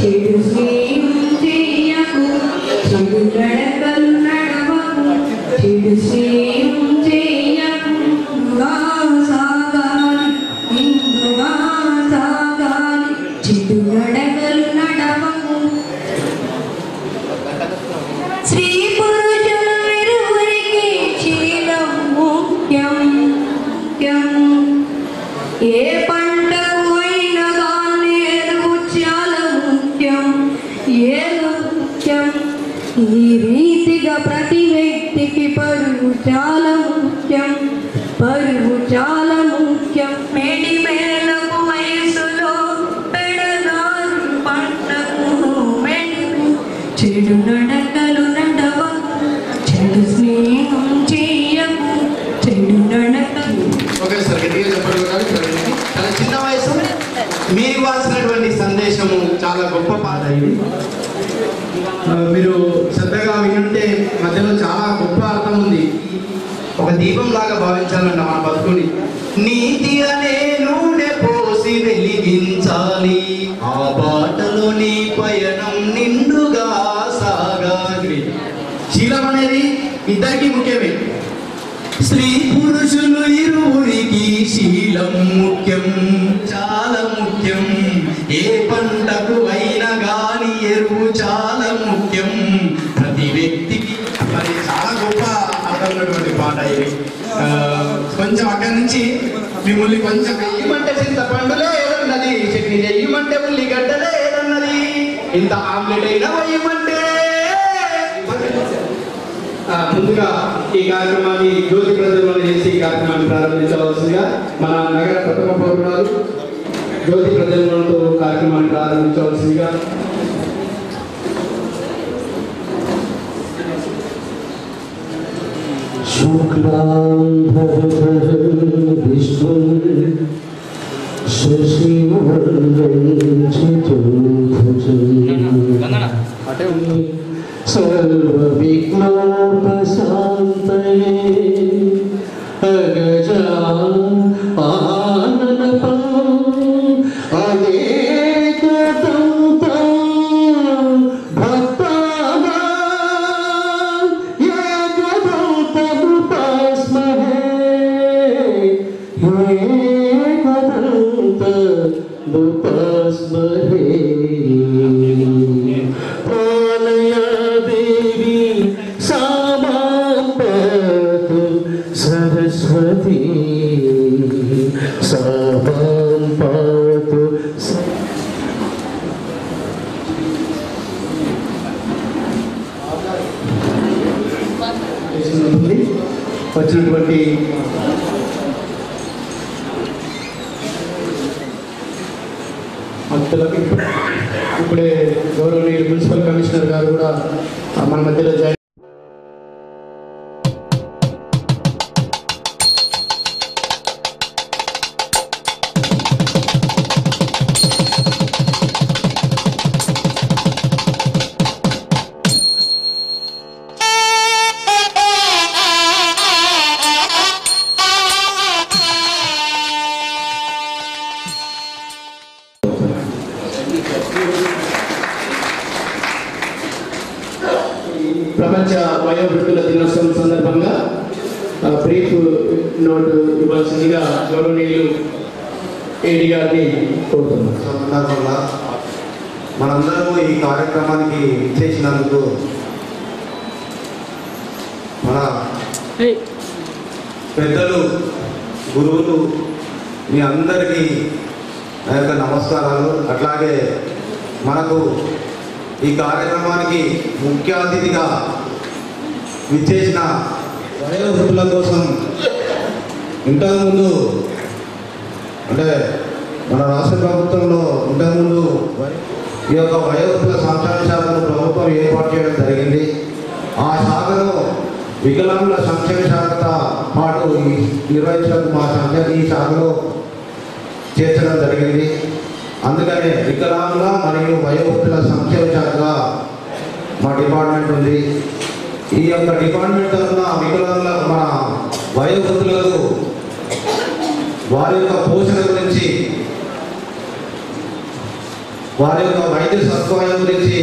చెడు స్నేహం చేయకు, చెడు నడకలు నడవకు, చెడు స్నేహం చేయకు, సాగాలి ఇందుగా సాగాలి, చెడు నడకలు నడవకు. స్త్రీ పురుషులు ఇరువురికి శీలం ముఖ్యం. ఏ పంటకు అయినా కానీ ఎరువు చాలా ముఖ్యం. ఏదో ముఖ్యం. ఈ రీతిగా ప్రతి వ్యక్తికి పరువు చాలా ముఖ్యం. పరువు చాలా ముఖ్యం. మేడి మేలకు వయసులో పెడదారు పంటకు మెడుగు, చెడు నడకలు నడవకు, చెడు స్నేహం చేయకు, చెడు నడకలు. చాలా చిన్న వయసు మీరు ఇవ్వాల్సినటువంటి సందేశము చాలా గొప్ప పాట. ఇది మీరు శ్రద్ధగా వింటే మధ్యలో చాలా గొప్ప అర్థం ఉంది. ఒక దీపం లాగా భావించాలంట మన బతుకుని. నీతి అనే నూనె పోసి వెలిగించాలి, ఆ బాటలో నీ పయనం నిండుగా సాగాలి. శీలం అనేది ఇద్దరికి ముఖ్యమే. స్త్రీ పురుషులు ఇరువురికి శీలం ముఖ్యం, చాలా ముఖ్యం. ఏ పంటకు అయినా గాని ఎరువు చాలా ముఖ్యం. ప్రతి వ్యక్తికి మరి చాలా గొప్ప అర్థమైనటువంటి పాట ఇది. కొంచెం అక్కడి నుంచి మిమ్మల్ని కొంచెం వెయ్యమంటే చింతపండు లేదన్నది, చట్నీ చెయ్యమంటే ఉల్లిగడ్డ లేదన్నది, ఇంత ఆమ్లెట్ అయినా వేయమంటే. ముందుగా ఈ కార్యక్రమాన్ని జ్యోతి ప్రజ్వలన చేసి ఈ కార్యక్రమాన్ని ప్రారంభించవలసిందిగా మన నగర ప్రథమ పౌరురాలు జ్యోతి ప్రజ్వలనతో కార్యక్రమాన్ని ప్రారంభించవలసిందిగా सर्वविघ्नोपशान्तये अगजा आननपम् अनेकदन्तं भक्तानां एकदन्तमुपास्महे, एकदन्तमुपास्महे। सरस्वती सामां पातु। వచ్చినటువంటి భక్తులకు ఇప్పుడే గౌరవనీయులు మున్సిపల్ కమిషనర్ గారు కూడా మన మధ్యలో జాయిన్. ప్రపంచ వయోవృద్ధుల దినోత్సవం సందర్భంగా బ్రీఫ్ నోటు ఇవ్వాల్సిందిగా గౌరవనీయులు ఏడి గారిని కోరుతున్నాం. సందర్భంగా మనందరము ఈ కార్యక్రమానికి చేసినందుకు మన పెద్దలు గురువులు మీ అందరికీ నా యొక్క నమస్కారాలు. అట్లాగే మనకు ఈ కార్యక్రమానికి ముఖ్య అతిథిగా విచ్చేసిన వయోవృద్ధుల కోసం ఇంతకుముందు అంటే మన రాష్ట్ర ప్రభుత్వంలో ఇంతకుముందు ఈ యొక్క వయోవృద్ధుల సంక్షేమ శాఖను ప్రభుత్వం ఏర్పాటు చేయడం జరిగింది. ఆ శాఖలో వికలాంగుల సంక్షేమ శాఖతో పాటు నిర్వహించడం మా ఈ శాఖలో చేర్చడం జరిగింది. అందుకనే వికలాంగుల మరియు వయోవృద్ధుల సంక్షేమ శాఖగా మా డిపార్ట్మెంట్ ఉంది. ఈ యొక్క డిపార్ట్మెంట్ తరఫున వికలాంగుల మన వయోవృద్ధులకు వారి యొక్క పోషణ గురించి వారి యొక్క వైద్య సదుపాయం గురించి,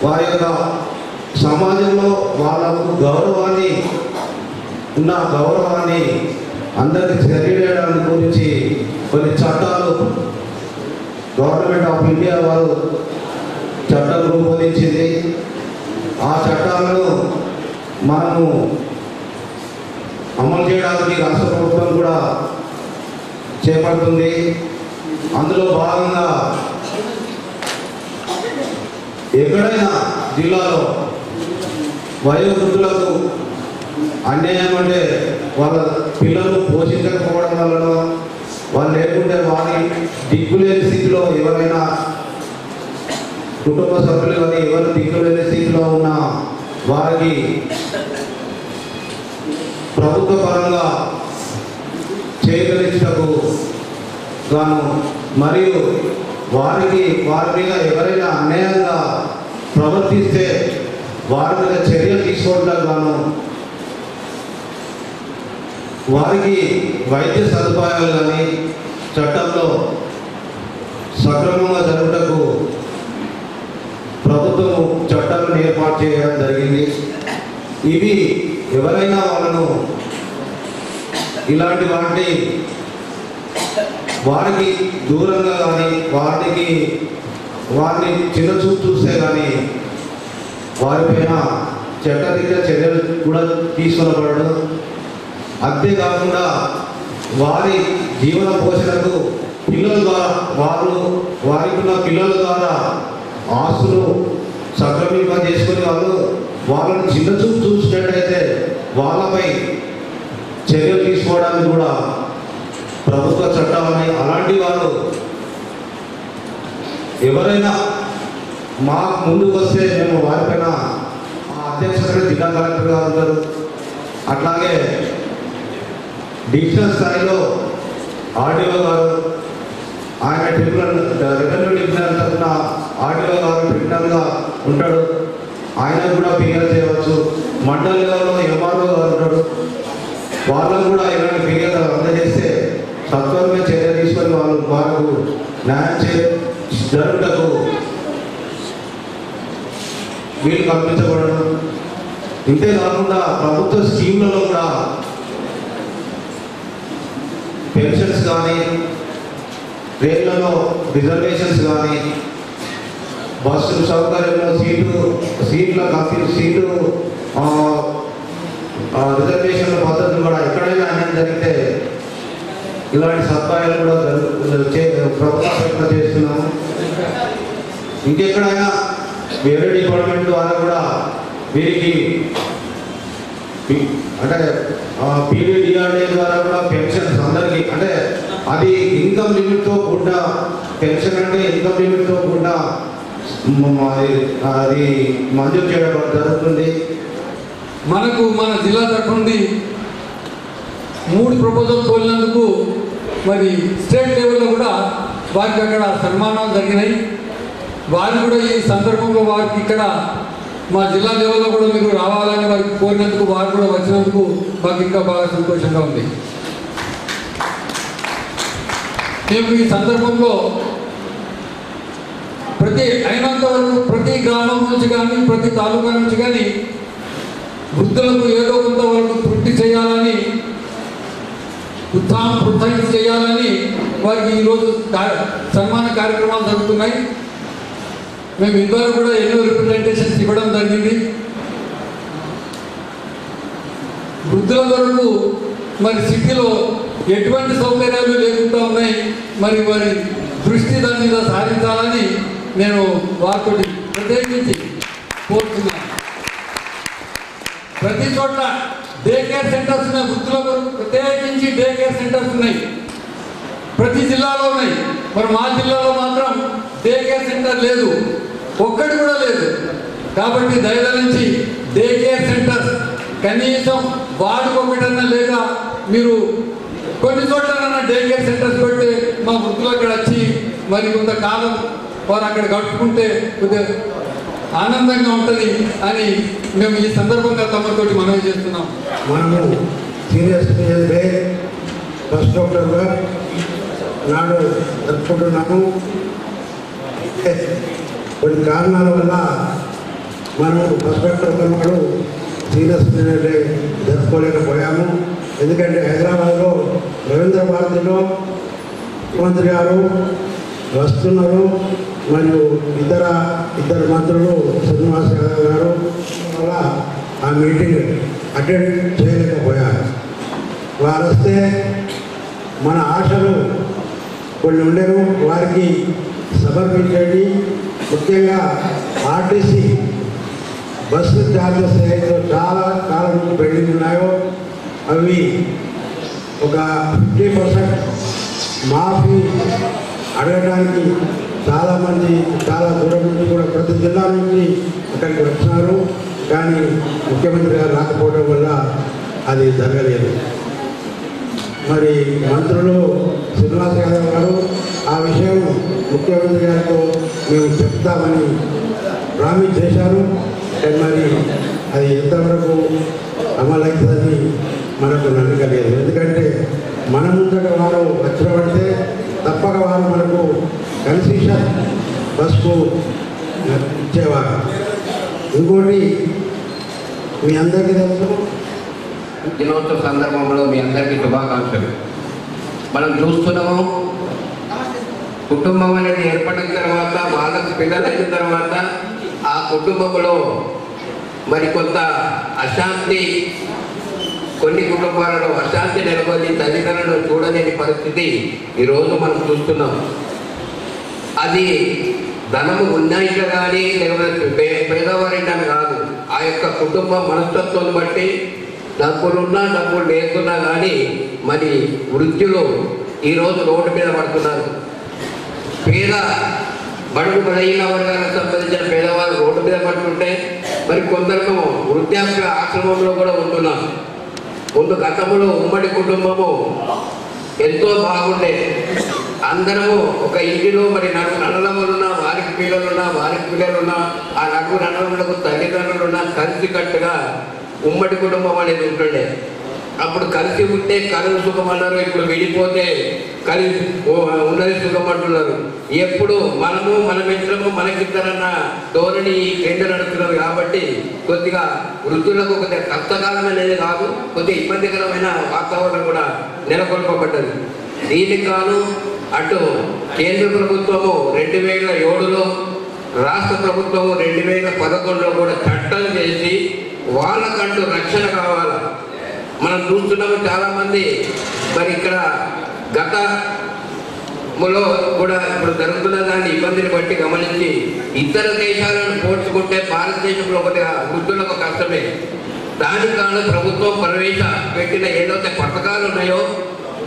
వారి యొక్క సమాజంలో వాళ్ళకు గౌరవాన్ని అందరికీ తెలియజేయడానికి గురించి కొన్ని చట్టాలు గవర్నమెంట్ ఆఫ్ ఇండియా వారు చట్టం రూపొందించింది. ఆ చట్టాలను మనము అమలు చేయడానికి రాష్ట్ర ప్రభుత్వం కూడా చేపడుతుంది. అందులో భాగంగా ఎక్కడైనా జిల్లాలో వయోవృద్ధులకు అన్యాయం అంటే వాళ్ళ పిల్లలు పోషించకపోవడం వలన, వాళ్ళు లేకుంటే వారి దిక్కులేని స్థితిలో ఎవరైనా కుటుంబ సభ్యులు కానీ ఎవరు దిక్కులేని స్థితిలో ఉన్న వారికి ప్రభుత్వ పరంగా చేయగలిగినకు గాను మరియు వారి మీద ఎవరైనా అన్యాయంగా ప్రవర్తిస్తే వారి మీద చర్యలు తీసుకోవడానికి గాను వారికి వైద్య సదుపాయాలు కానీ చట్టంలో సక్రమంగా జరుగుటకు ప్రభుత్వం చట్టాలను ఏర్పాటు చేయడం జరిగింది. ఇవి ఎవరైనా వాళ్ళను ఇలాంటి వారికి దూరంగా కానీ వారిని చిన్నచూపు చూస్తే కానీ వారిపైన చట్టరీత్యా చర్యలు కూడా తీసుకొనబడడం. అంతేకాకుండా వారి జీవన పోషణకు పిల్లల ద్వారా వారికి ఉన్న పిల్లల ద్వారా ఆస్తులు సక్రమంగా చేసుకుని వాళ్ళని చిన్నచూపు చూసినట్టయితే వాళ్ళపై చర్యలు తీసుకోవడానికి కూడా ప్రభుత్వ చట్టాలని, అలాంటి వారు ఎవరైనా మా ముందుకు వస్తే మేము వారిపైన అధ్యక్షుడు జిల్లా కలెక్టర్ గారు ఉంటారు. అట్లాగే డివిజనల్ స్థాయిలో ఆర్డీఓ గారు, ఆయన రెవెన్యూ డివిజనల్ తరఫున ఆర్డీఓ గారు ట్రిబ్యునల్గా ఉంటాడు, ఆయన కూడా ఫిర్యాదు చేయవచ్చు. మండల లెవెల్లో ఎంఆర్ఓ గారు ఉంటాడు, వాళ్ళకు కూడా ఇలాంటి ఫిర్యాదు అందజేస్తే సత్వరమే చర్య తీసుకొని వారికి న్యాయం జరుగుటకు వీలు కల్పించబడడం. ఇంతేకాకుండా ప్రభుత్వ స్కీమ్లలో కూడా పెన్షన్స్ కానీ, ట్రైన్లలో రిజర్వేషన్స్ కానీ, బస్సు సౌకర్యంలో సీట్ల రిజర్వేషన్ల పద్ధతులు కూడా ఎక్కడైనా అన్యాయం జరిగితే ఇలాంటి సదుపాయాలు కూడా ప్రభుత్వం చేస్తున్నాము. ఇంకెక్కడైనా వేరే డిపార్ట్మెంట్ ద్వారా కూడా వీరికి అంటే పీడీడీఆర్డే ద్వారా కూడా పెన్షన్స్ అందరికీ, అంటే అది ఇన్కమ్ లిమిట్తో కూడా పెన్షన్ అంటే ఇన్కమ్ లిమిట్తో కూడా అది మంజూరు చేయడం జరుగుతుంది. మనకు మన జిల్లా తరఫు నుండి 3 ప్రపోజల్ తోలినందుకు మరి స్టేట్ లెవెల్లో కూడా వారికి అక్కడ సన్మానాలు జరిగినాయి. వారు కూడా ఈ సందర్భంలో వారికి ఇక్కడ మా జిల్లా లెవెల్లో కూడా మీరు రావాలని వారికి కోరినందుకు వారు కూడా వచ్చినందుకు మాకు ఇంకా బాగా సంతోషంగా ఉంది. మేము ఈ సందర్భంలో అయినంత వరకు ప్రతి గ్రామం నుంచి కానీ ప్రతి తాలూకా నుంచి కానీ వృద్ధులకు ఏదో కొంత వరకు తృప్తి చేయాలని, ప్రోత్సహించి చేయాలని వారికి ఈరోజు సన్మాన కార్యక్రమాలు జరుగుతున్నాయి. మేము ఇద్దరు కూడా ఎన్నో రిప్రజెంటేషన్స్ ఇవ్వడం జరిగింది. వృద్ధుల వరకు మరి సిటీలో ఎటువంటి సౌకర్యాలు లేకుండా ఉన్నాయి, మరి వారి దృష్టి దాని మీద సాధించాలని నేను వారితో ప్రత్యేకించి కోరుతున్నాను. ప్రతి చోట్ల డే కేర్ సెంటర్స్ ఉన్నాయి, వృద్ధుల వరకు ప్రత్యేకించి డే కేర్ సెంటర్స్ ఉన్నాయి, ప్రతి జిల్లాలో ఉన్నాయి. మరి మా జిల్లాలో మాత్రం డే కేర్ సెంటర్ లేదు, ఒక్కటి కూడా లేదు. కాబట్టి దయదలించి డే కేర్ సెంటర్స్ కనీసం వార్డుకు ఒకటన్నా లేక మీరు కొన్ని చోట్లన్నా డే కేర్ సెంటర్స్ పెడితే మా వృద్ధులు అక్కడ వచ్చి మరి కొంతకాలం వారు అక్కడ గడుపుకుంటే కొద్దిగా ఆనందంగా ఉంటుంది అని మేము ఈ సందర్భంగా తమతోటి మనవి చేస్తున్నాం. మనము సీరియస్ డే ఫస్ట్ అక్టోబర్ నాడు జరుపుకుంటున్నాము. కొన్ని కారణాల వల్ల మనం పసుపెట్టు ఒకనాడు సీనియర్ సిటిజన్ డే జరుపుకోలేకపోయాము. ఎందుకంటే హైదరాబాద్లో రవీంద్ర భారతిలో ముఖ్యమంత్రి గారు వస్తున్నారు, మరియు ఇద్దరు మంత్రులు శ్రీనివాస్ యాదవ్ గారు వల్ల ఆ మీటింగ్ అటెండ్ చేయలేకపోయారు. వారు వస్తే మన ఆశలు కొన్ని ఉండేవి, వారికి సమర్పించేది. ముఖ్యంగా ఆర్టీసీ బస్సు ఛార్జెస్ ఏదైతే చాలా కాలం నుంచి పెండింగ్ ఉన్నాయో అవి ఒక 50% మాఫీ అడగడానికి చాలామంది చాలా దూరం నుంచి కూడా ప్రతి జిల్లా నుంచి అక్కడికి వచ్చినారు. కానీ ముఖ్యమంత్రి గారు రాకపోవడం వల్ల అది జరగలేదు. మరి మంత్రులు శ్రీనివాస్ యాదవ్ గారు ఆ విషయం ముఖ్యమంత్రి గారితో మేము చెప్తామని ప్రామిస్ చేశారు. మరి అది ఎంతవరకు అమలవుతుందని మనకు నమ్మక లేదు. ఎందుకంటే మన ముందట వారు వచ్చిన పడితే తప్పక వారు మనకు కన్సెషన్ బస్కు ఇచ్చేవారు. ఇంకోటి మీ అందరికీ తెలుసు, దినోత్సవ సందర్భంలో మీ అందరికీ శుభాకాంక్షలు. మనం చూస్తున్నాము, కుటుంబం అనేది ఏర్పడిన తర్వాత వాళ్ళకు పిల్లలైన తర్వాత ఆ కుటుంబంలో మరి కొంత అశాంతి, కొన్ని కుటుంబాలలో అశాంతి నెలకొని తల్లిదండ్రులను చూడలేని పరిస్థితి ఈరోజు మనం చూస్తున్నాం. అది ధనము ఉన్నాయిట కానీ లేకపోతే పేదవారింటని కాదు, ఆ యొక్క కుటుంబం మనస్తత్వం బట్టి డబ్బులున్నా డబ్బులు లేకున్నా కానీ మరి వృద్ధులు ఈరోజు రోడ్డు మీద పడుతున్నారు. పేద బడుగు బలహీన వర్గాలకు సంబంధించిన పేదవాళ్ళు రోడ్డు మీద పడుతుంటే మరి కొందరు వృద్ధాప్య ఆశ్రమంలో కూడా ఉంటున్నాం. ముందు గతంలో ఉమ్మడి కుటుంబము ఎంతో బాగుండే, అందరము ఒక ఇంటిలో మరి నడలములున్నా వారికి పిల్లలున్నా ఆ నడుగు నడలకు తల్లిదండ్రులున్నా కలిసికట్టుగా ఉమ్మడి కుటుంబం అనేది ఉంటుండే. అప్పుడు కలిసి ఉంటే కలదు సుఖం అన్నారు, ఇప్పుడు విడిపోతే కలిసి ఉన్నది సుఖం అంటున్నారు. ఎప్పుడు మనము మన మిత్రము మనకిద్దరన్న ధోరణి కేంద్ర నడుస్తున్నారు. కాబట్టి కొద్దిగా వృద్ధులకు కొద్దిగా కష్టకాలం అనేది కాదు, కొద్దిగా ఇబ్బందికరమైన వాతావరణం కూడా నెలకొల్పబడ్డది. దీనికి గాను అటు కేంద్ర ప్రభుత్వము 2007లో, రాష్ట్ర ప్రభుత్వము 2011లో కూడా చట్టం చేసి వాళ్ళకంటూ రక్షణ కావాలి. మనం చూస్తున్నాము చాలామంది మరి ఇక్కడ గతంలో కూడా ఇప్పుడు జరుగుతున్న దాన్ని ఇబ్బందిని బట్టి గమనించి ఇతర దేశాలను పోల్చుకుంటే భారతదేశంలో కొద్దిగా వృద్ధులకు కష్టమే. దానికి కాను ప్రభుత్వం ప్రవేశపెట్టిన ఏదైతే పథకాలు ఉన్నాయో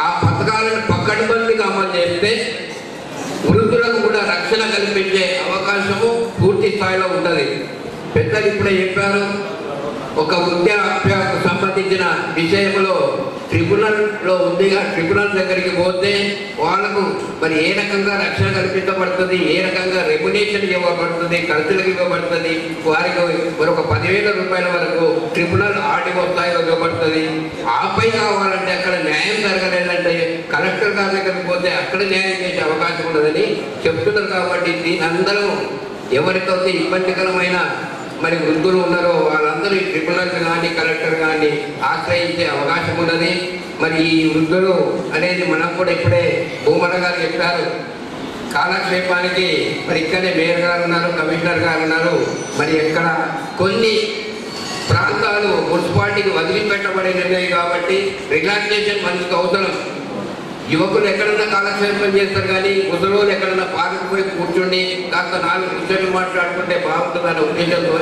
ఆ పథకాలను పక్కడబందిగా అమలు చేస్తే వృద్ధులకు కూడా రక్షణ కల్పించే అవకాశము పూర్తి స్థాయిలో ఉంటుంది. పెద్దలు ఇప్పుడే చెప్పారు, ఒక వృద్ధాప్యకు సంబంధించిన విషయంలో ట్రిబ్యునల్లో ఉందిగా, ట్రిబ్యునల్ దగ్గరికి పోతే వాళ్ళకు మరి ఏ రకంగా రక్షణ కల్పించబడుతుంది, ఏ రకంగా రెమ్యునేషన్ ఇవ్వబడుతుంది, ఖర్చులకు ఇవ్వబడుతుంది, వారికి మరి ఒక 10,000 రూపాయల వరకు ట్రిబ్యునల్ ఆర్డీఓ స్థాయిలో ఇవ్వబడుతుంది. ఆపై కావాలంటే అక్కడ న్యాయం జరగలేదంటే కలెక్టర్ గారి దగ్గరికి పోతే అక్కడ న్యాయం చేసే అవకాశం ఉన్నదని చెప్తున్నారు. కాబట్టి దీని అందరూ ఎవరికైతే ఇబ్బందికరమైన మరి వృద్ధులు ఉన్నారో వాళ్ళందరూ ఈ ట్రిబ్యునల్ కానీ కలెక్టర్ కానీ ఆశ్రయించే అవకాశం ఉన్నది. మరి ఈ వృద్ధులు అనేది మనకు కూడా ఇప్పుడే భూమన గారు చెప్పారు, కాలక్షేపానికి మరి ఇక్కడే మేయర్ గారు ఉన్నారు, కమిషనర్ గారు ఉన్నారు. మరి ఎక్కడ కొన్ని ప్రాంతాలు మున్సిపాలిటీకి వదిలిపెట్టబడినవి కాబట్టి రిలాక్సేషన్ మనకు అవసరం. యువకులు ఎక్కడన్నా కాలక్షేపం చేస్తారు కానీ ముసలోళ్ళు ఎక్కడన్నా పార్కు పోయి కూర్చుండి కాస్త 4 నిమిషాలు మాట్లాడుతుంటే బాగుంటుందనే ఉద్దేశంతో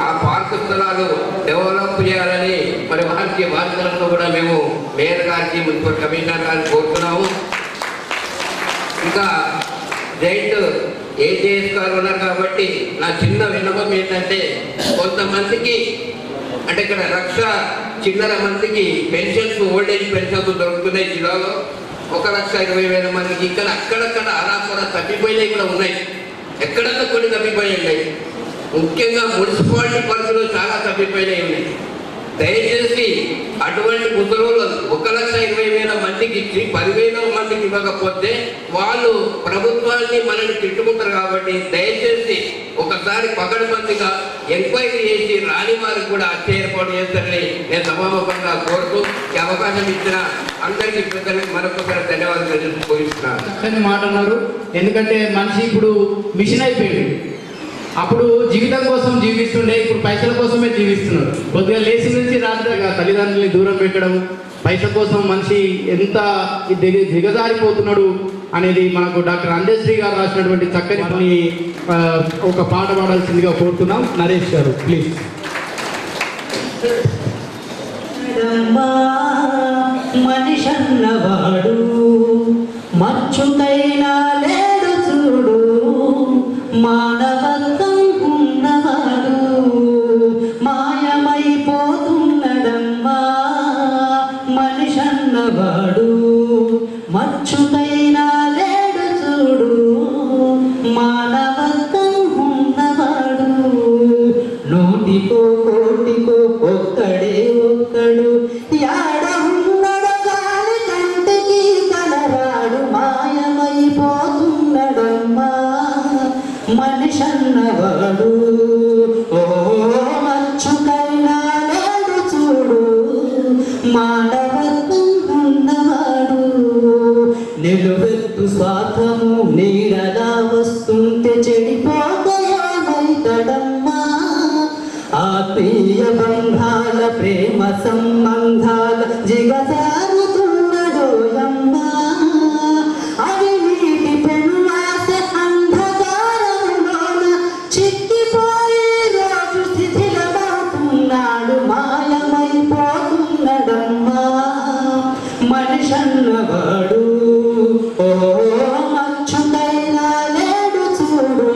ఆ పార్కు స్థలాలు డెవలప్ చేయాలని మరి వారి తరఫున కూడా మేము మేయర్ గారికి, మున్సిపల్ కమిషనర్ గారిని కోరుతున్నాము. ఇంకా జైంట్ ఏజేఎస్ గారు ఉన్నారు కాబట్టి నా చిన్న విన్నపం ఏంటంటే, కొంతమందికి అంటే ఇక్కడ 1,00,000 మందికి పెన్షన్స్, ఓల్డేజ్ పెన్షన్స్ దొరుకుతున్నాయి జిల్లాలో. 1,20,000 మందికి ఇక్కడ అక్కడక్కడ ఆరాపర తప్పిపోయినవి కూడా ఉన్నాయి, ఎక్కడన్నా కొన్ని తప్పిపోయి ఉన్నాయి. ముఖ్యంగా మున్సిపాలిటీ పరిధిలో చాలా తప్పిపోయినవి ఉన్నాయి. దయచేసి అటువంటి ముసలోళ్ళు 1,20,000 మందికి ఇచ్చి 10,000 మందికి ఇవ్వకపోతే వాళ్ళు ప్రభుత్వాన్ని మనల్ని తిట్టుకుంటారు. కాబట్టి దయచేసి ఒకసారి పకడ్బందీగా ఎంక్వైరీ చేసి రాని వారికి కూడా హత్య ఏర్పాటు చేస్తారని నేను సభాముఖంగా కోరుతూ ఈ అవకాశం ఇచ్చిన అందరికీ పెద్దలకు మరొకసారి ధన్యవాదాలు తెలుపుతున్నాను. మాట అన్నారు. ఎందుకంటే మనిషి ఇప్పుడు మిషన్ అయిపోయింది. అప్పుడు జీవితం కోసం జీవిస్తుండే, ఇప్పుడు పైసల కోసమే జీవిస్తున్నారు. కొద్దిగా లేచి నుంచి రాత్రి తల్లిదండ్రుల్ని దూరం పెట్టడం, పైసల కోసం మనిషి ఎంత దిగజారిపోతున్నాడు అనేది మనకు డాక్టర్ అందశ్రీ గారు రాసినటువంటి చక్కని పని ఒక పాట పాడాల్సిందిగా కోరుతున్నాం. నరేష్ గారు ప్లీజ్. మనిషన్నవాడు మచ్చుకైనా లేడు చూడు, మానవత్వం ఉన్నవాడు మాయమైపోతున్నడమ్మా. మనిషన్నవాడు మచ్చుకైనా లేడు చూడు, మానవత్వం ఉన్నవాడు. నూటికో కోటికో ఒక్కడే ఒక్కడు, యాడ ఉన్నడు గాలి కంటికి కనరాడు, మాయమైపోతున్నడమ్మా మనిషన్నవాడు. ఓ మచ్చుకైనా లేడు చూడు, మానవత్వం ఉన్నవాడు. నిలువెత్తు స్వార్థము నీడలా వస్తుంటే చెడిపోతయామైతడమ్మా. ఆత్మీయ బంధాల ప్రేమ సంబంధాల జిగజారుతున్నడోయమ్మా. అవి నీటి పెనువాస అంధకారంలోన చిక్కిపోయి రోజు శిథిలమవుతున్నాడు, మాయమైపోతున్నడమ్మా మనిషన్నవాడు. ఓ మచ్చుకైనా లేడు చూడు,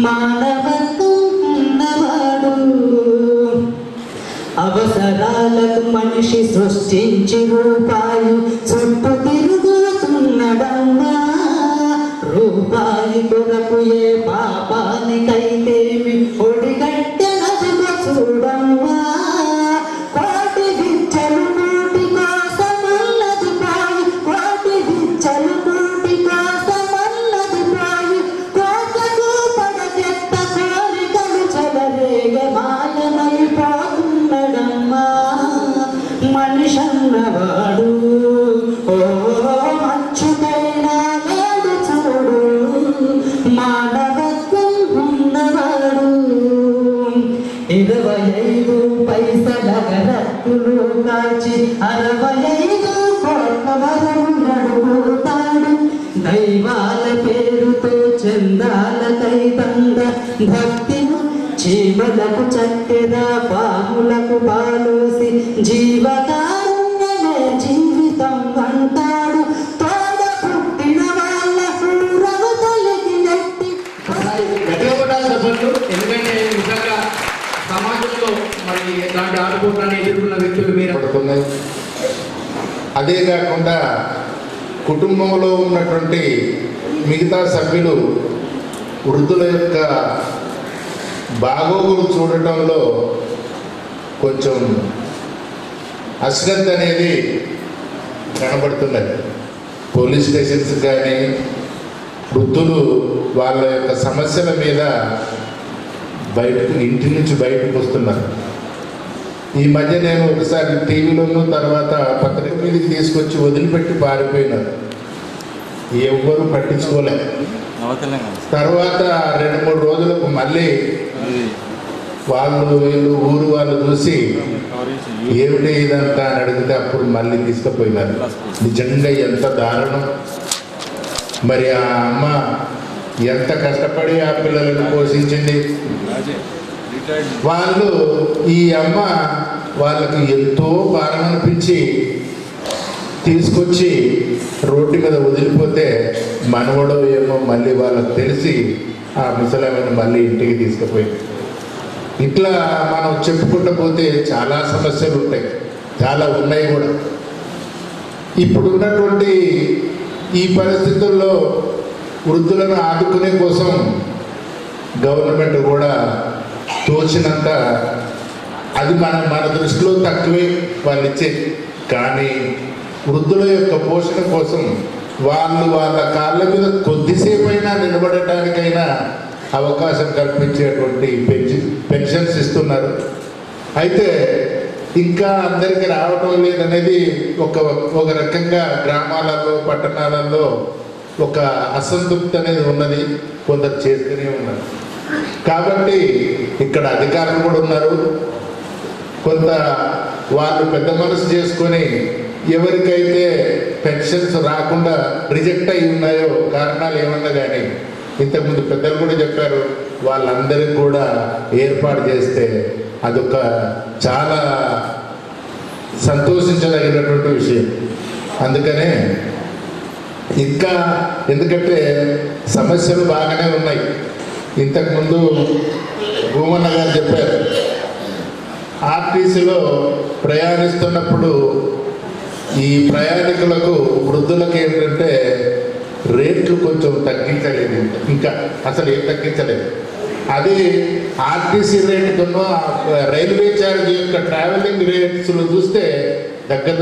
మానవత్వం ఉన్నవాడు. అవసరాలకు మనిషి సృష్టించి రూపాయి చుట్టూ తిరుగుతున్నడమ్మా. రూపాయి కొరకు ఏ పాపానికైతేమి ఒడిగట్టెనదుగో చూడమ్మా. కోటి విచ్చలు నూటి కోసమన్నది పోయి, కోటి విచ్చలు నూటి కోసమన్నది పోయి, కోసకు పడగెత్త కోరికలు చెలరేగ మాయమైపోతున్నడమ్మా మనిషన్నవాడు. ఓ మచ్చుకైనా లేడు చూడు, మానవత్వం ఉన్నవాడు. 25 పైసల రత్తులు కాచి 65 కోట్ల వరకు నడుపుతాడు. దైవాల పేరుతో చందాల కైతంగ భక్తిను చీమలకు చక్కెర పాములకు పాలోసి జీవకారుణ్యమే జీవితం అంటాడు. తోడ పుట్టిన వాళ్ళ ఊరవు తొలగి నెట్టి. ఎందుకంటే నిజంగా సమాజంలో మరి ఇలాంటి ఆడుకోవడాన్ని ఎదుర్కొన్న వ్యక్తులు మీరు. అదే కాకుండా కుటుంబంలో ఉన్నటువంటి మిగతా సభ్యులు వృద్ధుల యొక్క బాగోగులు చూడటంలో కొంచెం అశ్రద్ధ అనేది కనబడుతున్నది. పోలీస్ స్టేషన్స్ కానీ వృద్ధులు వాళ్ళ యొక్క సమస్యల మీద బయటకు ఇంటి నుంచి బయటకు వస్తున్నారు. ఈ మధ్య నేను ఒకసారి టీవీలోనూ తర్వాత పత్రిక మీదకి తీసుకొచ్చి వదిలిపెట్టి పారిపోయినారు. ఎవ్వరూ పట్టించుకోలేదు. తర్వాత 2-3 రోజులకు మళ్ళీ వాళ్ళు వీళ్ళు ఊరు వాళ్ళు చూసి ఏమిటి ఇదంతా అని అడిగితే అప్పుడు మళ్ళీ తీసుకుపోయినారు. నిజంగా ఎంత దారుణం. మరి ఆ అమ్మ ఎంత కష్టపడి ఆ పిల్లలను పోషించింది. వాళ్ళు ఈ అమ్మ వాళ్ళకి ఎంతో భారం అనిపించి తీసుకొచ్చి రోడ్డు మీద వదిలిపోతే మనవడో ఏమో మళ్ళీ వాళ్ళకి తెలిసి ఆ ముసలామెను మళ్ళీ ఇంటికి తీసుకుపోయింది. ఇట్లా మనం చెప్పుకుంటూ పోతే చాలా సమస్యలు ఉంటాయి, చాలా ఉన్నాయి కూడా. ఇప్పుడున్నటువంటి ఈ పరిస్థితుల్లో వృద్ధులను ఆదుకునే కోసం గవర్నమెంట్ కూడా తోచినంత అది మన దృష్టిలో తక్కువే వాళ్ళు ఇచ్చేది. కానీ వృద్ధుల యొక్క పోషణ కోసం వాళ్ళు వాళ్ళ కాళ్ళ మీద కొద్దిసేపైనా నిలబడటానికైనా అవకాశం కల్పించేటువంటి పెన్షన్స్ ఇస్తున్నారు. అయితే ఇంకా అందరికీ రావటం లేదనేది ఒక రకంగా గ్రామాలలో పట్టణాలలో ఒక అసంతృప్తి అనేది ఉన్నది, కొందరు చేస్తూనే ఉన్నారు. కాబట్టి ఇక్కడ అధికారులు కూడా ఉన్నారు, కొంత వాళ్ళు పెద్ద మనసు చేసుకొని ఎవరికైతే పెన్షన్స్ రాకుండా రిజెక్ట్ అయి ఉన్నాయో కారణాలు ఏమన్నా కానీ ఇంతకుముందు పెద్దలు కూడా చెప్పారు, వాళ్ళందరికీ కూడా ఏర్పాటు చేస్తే అదొక చాలా సంతోషించదగినటువంటి విషయం. అందుకనే ఇంకా ఎందుకంటే సమస్యలు బాగానే ఉన్నాయి. ఇంతకుముందు భూమన్న గారు చెప్పారు, ఆర్టీసీలో ప్రయాణిస్తున్నప్పుడు ఈ ప్రయాణికులకు వృద్ధులకు ఏంటంటే రేట్లు కొంచెం తగ్గించలేదు, ఇంకా అసలు ఏం తగ్గించలేదు. అది ఆర్టీసీ రేటు కన్నా రైల్వే ఛార్జ్ యొక్క ట్రావెలింగ్ రేట్స్లో చూస్తే దగ్గర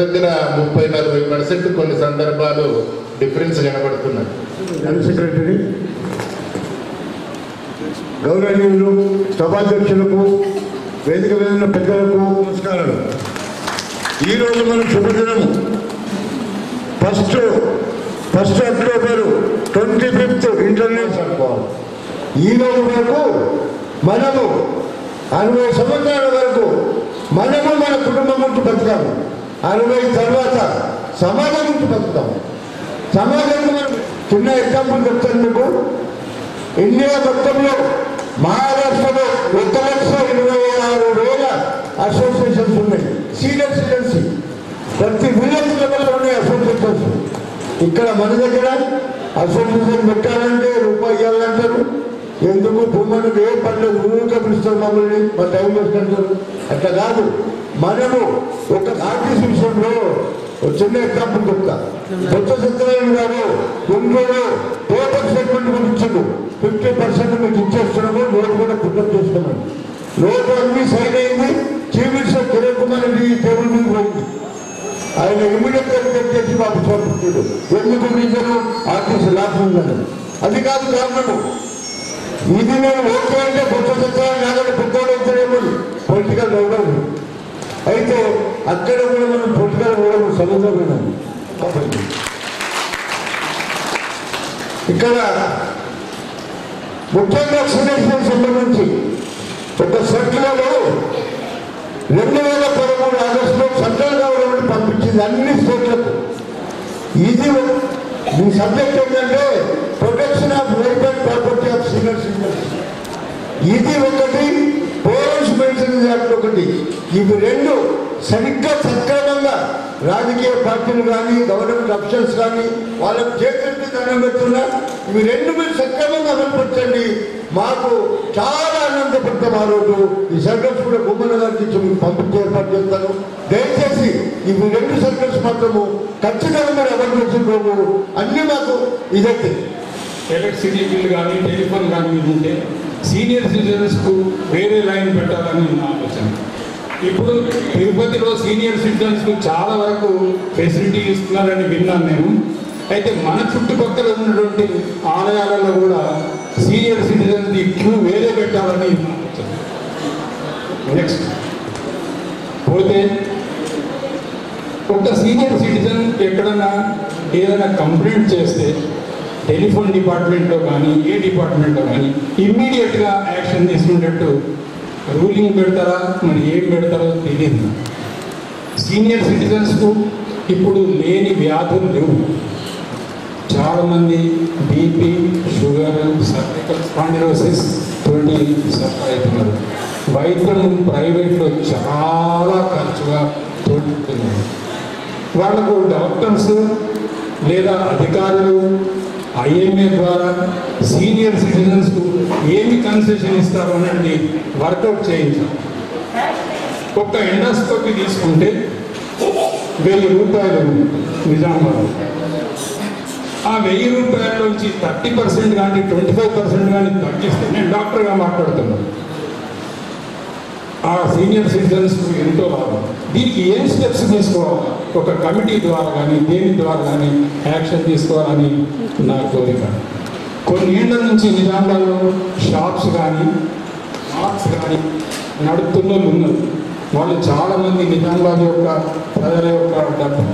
30-40% కొన్ని సందర్భాలు డిఫరెన్స్ కనబడుతున్నాయి. జనరల్ సెక్రటరీ, గౌరవనీయులు, సభాధ్యక్షులకు, వేదిక మీద ఉన్న పెద్దలకు నమస్కారాలు. ఈరోజు మనం శుభదినము. ఫస్ట్ అక్టోబర్ 25th ఇంటర్నేషనల్ అనుకోవాలి. ఈ రోజు వరకు మనము 60 సంవత్సరాల వరకు మనము మన కుటుంబం గురించి బతుకాము. 60 తర్వాత సమాజం గురించి బతుకుతాము. సమాజంలో మనం చిన్న ఎగ్జాంపుల్ చెప్తాను మీకు. ఇండియా మొత్తంలో మహారాష్ట్రలో 1,26,000 అసోసియేషన్స్ ఉన్నాయి. సీనియర్ సిటిజన్స్ ప్రతి విలేజ్ లెవెల్లో ఉన్నాయి అసోసియేషన్స్. ఇక్కడ మన దగ్గర అసోసియేషన్ పెట్టాలంటే రూపాయి ఇవ్వాలంటారు. ఎందుకు భూమనికి ఏ పర్లేదు ఊరికే పిలుస్తారు మమ్మల్ని, మా టైం వేస్ట్ అంటారు. అట్లా కాదు. మనము ఒక ఆర్టీసీ విషయంలో చిన్న ఎగ్జాంపుల్ చెప్తా. కొత్త సత్యనారాయణ గారు గుంటూరులో పేపర్ స్టేట్మెంట్ కూడా ఇచ్చాడు. 50% మీకు ఇచ్చేస్తున్నాము, నోటు కూడా పుట్టం చేస్తున్నాము. నోటు అన్ని సైన్ అయింది. Chief minister Kiran Kumar Reddy table మీద పోయింది. ఆయన ఇమీడియట్ గా రిజెక్ట్ చేసి బాబు చూపించాడు. ఎందుకు రీజన్ ఆర్టీసీ లాస్ ఉందని. అది కాదు కారణము. ఇది నేను ఓకే అంటే కొత్త సత్యనారాయణ నాగంటే పెద్దవాడు అవుతాడేమో పొలిటికల్ ఇవ్వడం. అయితే అక్కడ కూడా మనం పొలిటికల్ ఇవ్వడం సముద్రమైనాం. కాబట్టి ఇక్కడ ముఖ్యంగా సీనియర్ సంబంధించి ఒక సర్కిల్లో 2013 ఆగస్టులో సెంట్రల్ గవర్నమెంట్ పంపించింది అన్ని స్టేట్లకు. ఇది ఈ సబ్జెక్ట్ ఏంటంటే protection of life and property of senior citizens. ఇది ఒకటి, పేరెంట్స్ మెయింటెనెన్స్ యాక్ట్ ఒకటి. ఇవి రెండు సరిగ్గా సక్రమంగా రాజకీయ పార్టీలు కానీ గవర్నమెంట్ అఫీషియల్స్ కానీ వాళ్ళకి చేతులకి దండం పెడుతున్నా. ఇవి రెండు మీరు సక్రమంగా అమలుపరచండి. మాకు చాలా ఆనందపడతాం. ఆ రోజు ఈ సర్కిల్స్ కూడా గుమ్మన్న గారికి మీకు పంపించే ఏర్పాటు చేస్తాను. దయచేసి ఇవి రెండు సర్కిల్స్ మాత్రము ఖచ్చితంగా మీరు అమలు చేసిన అన్నీ మాకు ఇదైతే ఎలక్ట్రిసిటీ బిల్ కానీ టెలిఫోన్ కానీ మీద ఉంటే సీనియర్ సిటిజన్స్కు వేరే లైన్ పెట్టాలని నా ఆలోచన. ఇప్పుడు తిరుపతిలో సీనియర్ సిటిజన్స్కు చాలా వరకు ఫెసిలిటీ ఇస్తున్నారని విన్నాను నేను. అయితే మన చుట్టుపక్కల ఉన్నటువంటి ఆలయాలలో కూడా సీనియర్ సిటిజన్స్ క్యూ వేరే పెట్టాలని నా ఆలోచన. నెక్స్ట్ పోతే ఒక సీనియర్ సిటిజన్ ఎక్కడన్నా ఏదైనా కంప్లైంట్ చేస్తే టెలిఫోన్ డిపార్ట్మెంట్లో కానీ ఏ డిపార్ట్మెంట్లో కానీ ఇమ్మీడియట్గా యాక్షన్ తీసుకునేటట్టు రూలింగ్ పెడతారా, మరి ఏం పెడతారో తెలియదు. సీనియర్ సిటిజన్స్కు ఇప్పుడు లేని వ్యాధులు లేవు. చాలామంది బీపీ, షుగర్, సర్వికల్ స్పాండిలోసిస్ తోటి సఫర్ అవుతున్నారు. వైద్యం ప్రైవేట్లో చాలా ఖర్చుగా తోడుతున్నారు. వాళ్ళకు డాక్టర్స్ లేదా అధికారులు ఐఎంఏ ద్వారా సీనియర్ సిటిజన్స్కు ఏమి కన్సెషన్ ఇస్తారు అనేది వర్కౌట్ చేయించాలి. ఒక్క ఎండోస్కోపీ తీసుకుంటే 1000 రూపాయలు నిజామాబాద్. ఆ 1000 రూపాయలలోంచి 30% కానీ 25% కానీ తగ్గిస్తే, నేను డాక్టర్గా మాట్లాడుతున్నాను, ఆ సీనియర్ సిటిజన్స్కు ఎంతో లాభం. దీనికి ఏం స్టెప్స్ తీసుకోవాలి, ఒక కమిటీ ద్వారా కానీ దేని ద్వారా కానీ యాక్షన్ తీసుకోవాలని నా కోరిక. కొన్ని ఏళ్ల నుంచి నిజాంలో షాప్స్ కానీ మార్క్స్ కానీ నడుపుతున్న వాళ్ళు ఉన్నారు. వాళ్ళు చాలామంది నిజామాబాద్ యొక్క ప్రజల యొక్క డబ్బు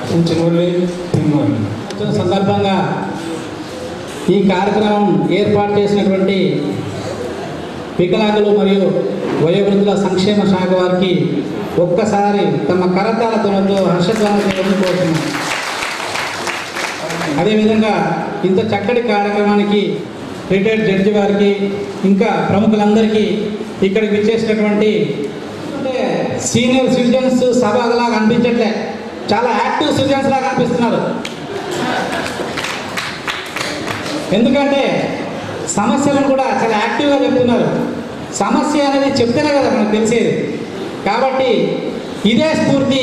ఆశించిన వాళ్ళే తిన్నవాళ్ళు. సందర్భంగా ఈ కార్యక్రమం ఏర్పాటు చేసినటువంటి వికలాంగులు మరియు వయోవృద్ధుల సంక్షేమ శాఖ వారికి ఒక్కసారి తమ కరతాళతో హర్షధ్వానం కోరుతున్నాం. అదేవిధంగా ఇంత చక్కటి కార్యక్రమానికి రిటైర్డ్ జడ్జి వారికి ఇంకా ప్రముఖులందరికీ ఇక్కడికి విచ్చేసినటువంటి సీనియర్ సిటిజన్స్ సభలాగా అనిపించట్లే, చాలా యాక్టివ్ సిటిజన్స్ లాగా అనిపిస్తున్నారు. ఎందుకంటే సమస్యలను కూడా చాలా యాక్టివ్గా చెప్తున్నారు. సమస్య అనేది చెప్తేనే కదా మనకు తెలిసేది. కాబట్టి ఇదే స్ఫూర్తి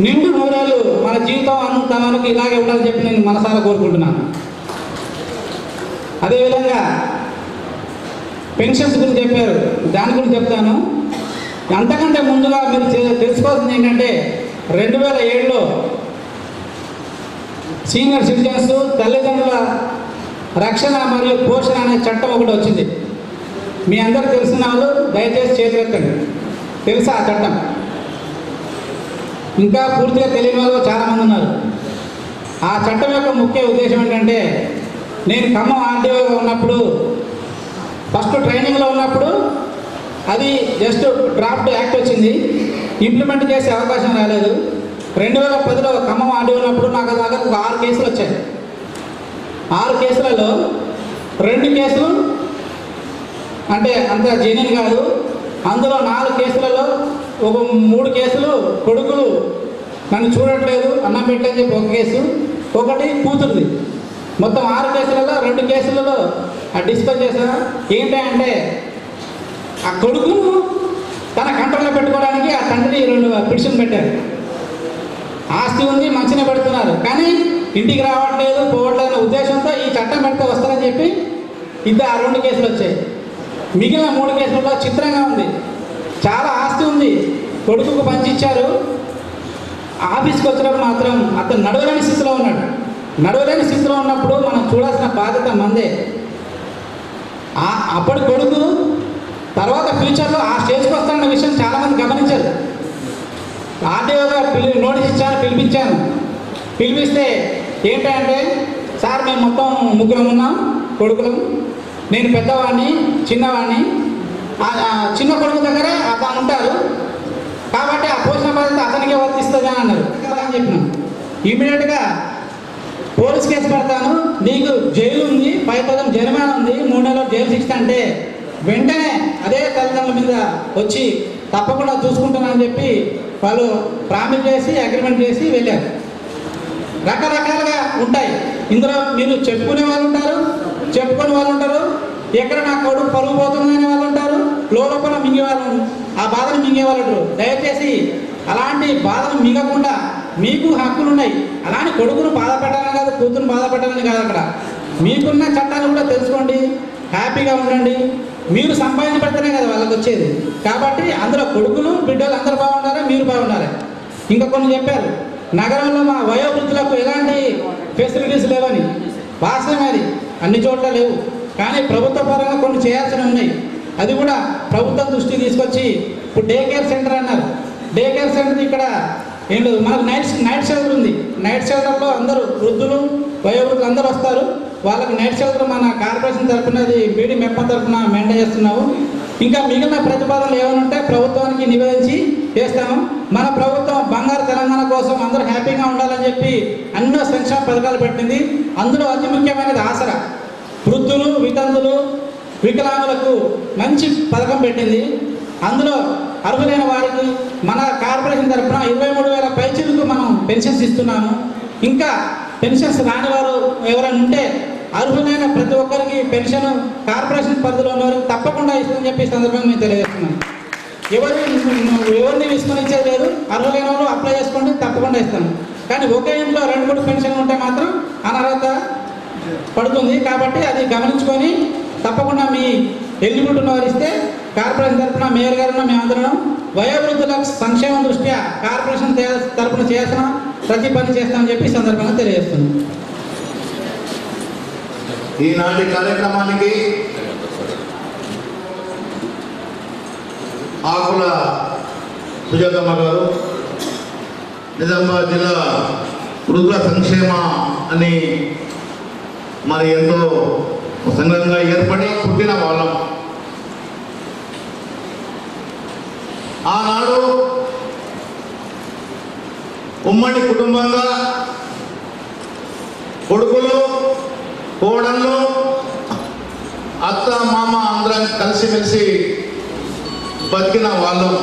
నిండు నూరేళ్ళు మన జీవితం అంతవరకు ఇలాగే ఉండాలని చెప్పి నేను మనసారా కోరుకుంటున్నాను. అదేవిధంగా పెన్షన్స్ గురించి చెప్పారు, దాని గురించి చెప్తాను. అంతకంటే ముందుగా మీరు తెలుసుకోవాల్సింది ఏంటంటే 2007లో సీనియర్ సిటిజన్స్ తల్లిదండ్రుల రక్షణ మరియు పోషణ అనే చట్టం ఒకటి వచ్చింది. మీ అందరూ తెలిసిన వాళ్ళు దయచేసి చేతులెత్తండి. తెలుసా ఆ చట్టం? ఇంకా పూర్తిగా తెలియని వాళ్ళు చాలామంది ఉన్నారు. ఆ చట్టం యొక్క ముఖ్య ఉద్దేశం ఏంటంటే, నేను ఖమ్మం ఆర్డీఓగా ఉన్నప్పుడు ఫస్ట్ ట్రైనింగ్లో ఉన్నప్పుడు అది జస్ట్ డ్రాఫ్ట్ యాక్ట్ వచ్చింది, ఇంప్లిమెంట్ చేసే అవకాశం రాలేదు. 2010లో ఖమ్మం ఆర్డీఓ ఉన్నప్పుడు నాకు దగ్గర ఒక 6 కేసులు వచ్చాయి. 6 కేసులలో 2 కేసులు అంటే అంత జెన్యూన్ కాదు. అందులో 4 కేసులలో ఒక 3 కేసులు కొడుకులు నన్ను చూడట్లేదు, అన్నం పెట్టని చెప్పి ఒక కేసు, ఒకటి కూతురుది. మొత్తం 6 కేసులలో 2 కేసులలో డిస్కస్ చేశా. ఏంటంటే ఆ కొడుకును తన కంట్రోల్లో పెట్టుకోవడానికి ఆ తండ్రి 2 పిటిషన్ పెట్టారు. ఆస్తి ఉంది, మంచిగా పెడుతున్నారు, కానీ ఇంటికి రావట్లేదు, పోవట్లేదు అనే ఉద్దేశంతో ఈ చట్టం పెడితే వస్తారని చెప్పి ఆ 2 కేసులు వచ్చాయి. మిగిలిన 3 కేసులలో చిత్రంగా ఉంది. చాలా ఆస్తి ఉంది, కొడుకుకు పంచిచ్చారు. ఆఫీస్కి వచ్చినప్పుడు మాత్రం అతను నడవలేని స్థితిలో ఉన్నాడు. నడవలేని స్థితిలో ఉన్నప్పుడు మనం చూడాల్సిన బాధ్యత మందే. అప్పటి కొడుకు తర్వాత ఫ్యూచర్లో ఆ స్టేజ్కి వస్తారన్న విషయం చాలామంది గమనించారు. ఆర్డీఓగా నోటీస్ ఇచ్చాను, పిలిపిస్తే ఏంటంటే, సార్ మేము మొత్తం 3 ఉన్నాం కొడుకులం, నేను పెద్దవాడిని, చిన్నవాడిని, చిన్న కొడుకు దగ్గర అతను ఉంటారు కాబట్టి ఆ పోషణ బాధ్యత అతనికే వర్తిస్తుంది అని అన్నారు. అని చెప్పినాం. ఇమీడియట్గా పోలీస్ కేసు పెడతాను, నీకు జైలు ఉంది, 5,000 జరిమానా ఉంది, 3 నెలలు జైలు శిక్ష అంటే వెంటనే అదే తల్లిదండ్రుల మీద వచ్చి తప్పకుండా చూసుకుంటానని చెప్పి వాళ్ళు ప్రామిస్ చేసి అగ్రిమెంట్ చేసి వెళ్ళారు. రకరకాలుగా ఉంటాయి ఇందులో. మీరు చెప్పుకునే వాళ్ళు ఉంటారు, చెప్పుకునే వాళ్ళు ఉంటారు, ఎక్కడ నా కొడుకు పరుగు పోతుందనే వాళ్ళు ఉంటారు, లోపల మింగే వాళ్ళు, ఆ బాధను మింగే వాళ్ళు ఉంటారు. దయచేసి అలాంటి బాధను మిగకుండా మీకు హక్కులు ఉన్నాయి. అలాంటి కొడుకును బాధ పెట్టాలని కాదు, కూతురును బాధ పెట్టాలని కాదు. అక్కడ మీకున్న చట్టాలు కూడా తెలుసుకోండి, హ్యాపీగా ఉండండి. మీరు సంపాదించి పెడితేనే కదా వాళ్ళకి వచ్చేది. కాబట్టి అందులో కొడుకులు బిడ్డలు అందరూ బాగుండాలి, మీరు బాగుండాలి. ఇంకా కొన్ని చెప్పారు, నగరంలో మా వయోవృద్ధులకు ఎలాంటి ఫెసిలిటీస్ లేవని. వాస్తవమే, అది అన్ని చోట్ల లేవు. కానీ ప్రభుత్వ పరంగా కొన్ని చేయాల్సినవి ఉన్నాయి. అది కూడా ప్రభుత్వం దృష్టికి తీసుకొచ్చి ఇప్పుడు డే కేర్ సెంటర్ అన్నారు. డే కేర్ సెంటర్ ఇక్కడ ఏం లేదు, మనకు నైట్ షెల్టర్ ఉంది. నైట్ షెల్టర్లో అందరూ వృద్ధులు వయోవృద్ధులు అందరూ వస్తారు. వాళ్ళకి నైట్ షెల్టర్ మన కార్పొరేషన్ తరఫున, బీడీ మెప్ప తరఫున మెయింటైన్ చేస్తున్నాము. ఇంకా మిగిలిన ప్రతిపాదనలు ఏమైనా ఉంటే ప్రభుత్వానికి నివేదించి చేస్తాము. మన ప్రభుత్వం బంగారు తెలంగాణ కోసం అందరూ హ్యాపీగా ఉండాలని చెప్పి ఎన్నో సంక్షేమ పథకాలు పెట్టింది. అందులో అతి ముఖ్యమైనది ఆసరా. వృద్ధులు, వితంతులు, వికలాంగులకు మంచి పథకం పెట్టింది. అందులో అర్హులైన వారికి మన కార్పొరేషన్ తరఫున 23,000 పైచీలకు మనం పెన్షన్స్ ఇస్తున్నాము. ఇంకా పెన్షన్స్ రాని వారు ఎవరైనా ఉంటే అర్హులైన ప్రతి ఒక్కరికి పెన్షన్ కార్పొరేషన్ పరిధిలో ఉన్నవారికి తప్పకుండా ఇస్తుందని చెప్పి సందర్భంగా మేము తెలియజేస్తున్నాం. ఎవరిని తీసుకొని ఇచ్చేది లేదు. అర్హులైన వాళ్ళు అప్లై చేసుకోండి, తప్పకుండా ఇస్తాను. కానీ ఒకే ఇంట్లో 2-3 పెన్షన్లు ఉంటే మాత్రం అనర్హత పడుతుంది. కాబట్టి అది గమనించుకొని తప్పకుండా మీ ఎలిజిబిలిటీ ఉన్న వారు ఇస్తే కార్పొరేషన్ తరఫున మేయర్ గారు మేమందరం వయోవృద్ధుల సంక్షేమం దృష్ట్యా కార్పొరేషన్ తరఫున చేసిన ప్రతి పని చేస్తామని చెప్పి సందర్భంగా తెలియజేస్తున్నాం. ఈనాటి కార్యక్రమానికి ఆకుల సుజాతమ్మ గారు నిజామాబాద్ జిల్లా వృద్ధుల సంక్షేమ అని మరి ఎంతో సంఘంగా ఏర్పడి పుట్టిన వాళ్ళం. ఆనాడు ఉమ్మడి కుటుంబంగా కొడుకులు కోడళ్ళు అత్త మామ అందరం కలిసిమెలిసి బతికిన వాళ్ళం.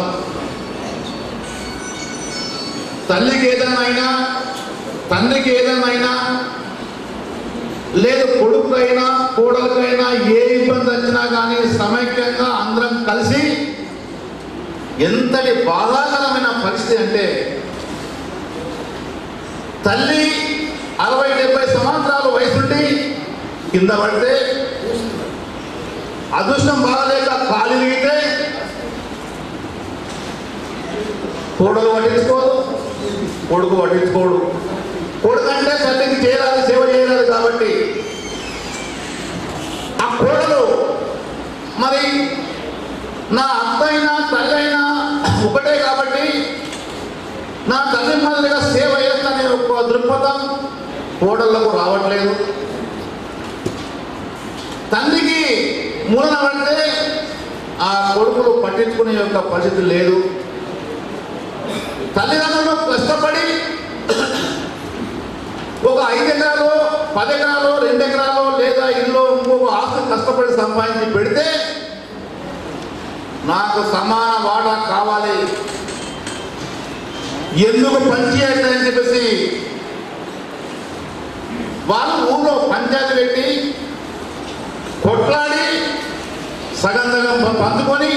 తల్లికి ఏదైనా తండ్రికి ఏదైనా లేదు కొడుకుకైనా కోడలకైనా ఏ ఇబ్బంది వచ్చినా కానీ సమైక్యంగా అందరం కలిసి ఎంతటి బాధాకరమైన పరిస్థితి అంటే తల్లి 60-70 సంవత్సరాల వయసుండి కింద పడితే అదృష్టం బాగలేక కాలు విరిగితే కోడలు పట్టించుకోదు, కొడుకు పట్టించుకోడు. కొడుకు అంటే తల్లికి చేయాలి, సేవ చేయాలి కాబట్టి ఆ కోడలు మరి నా అత్తైనా తల్లైనా ఒకటే కాబట్టి నా తల్లి మాదిరిగా సేవ చేస్తానే ఒక దృక్పథం కోడళ్లకు రావట్లేదు. తండ్రికి మూలన పడితే ఆ కొడుకులు పట్టించుకునే యొక్క పరిస్థితి లేదు. తల్లిదండ్రులు కష్టపడి ఒక 5 ఎకరాలు 10 ఎకరాలు 2 ఎకరాలు లేదా ఇల్లు ఇంకొక ఆస్తి కష్టపడి సంపాదించి పెడితే నాకు సమాన వాటా కావాలి, ఎందుకు పంచాయతీ అని చెప్పేసి వాళ్ళు ఊళ్ళో పంచాయతీ పెట్టి కొట్లాడి సగం పంచుకొని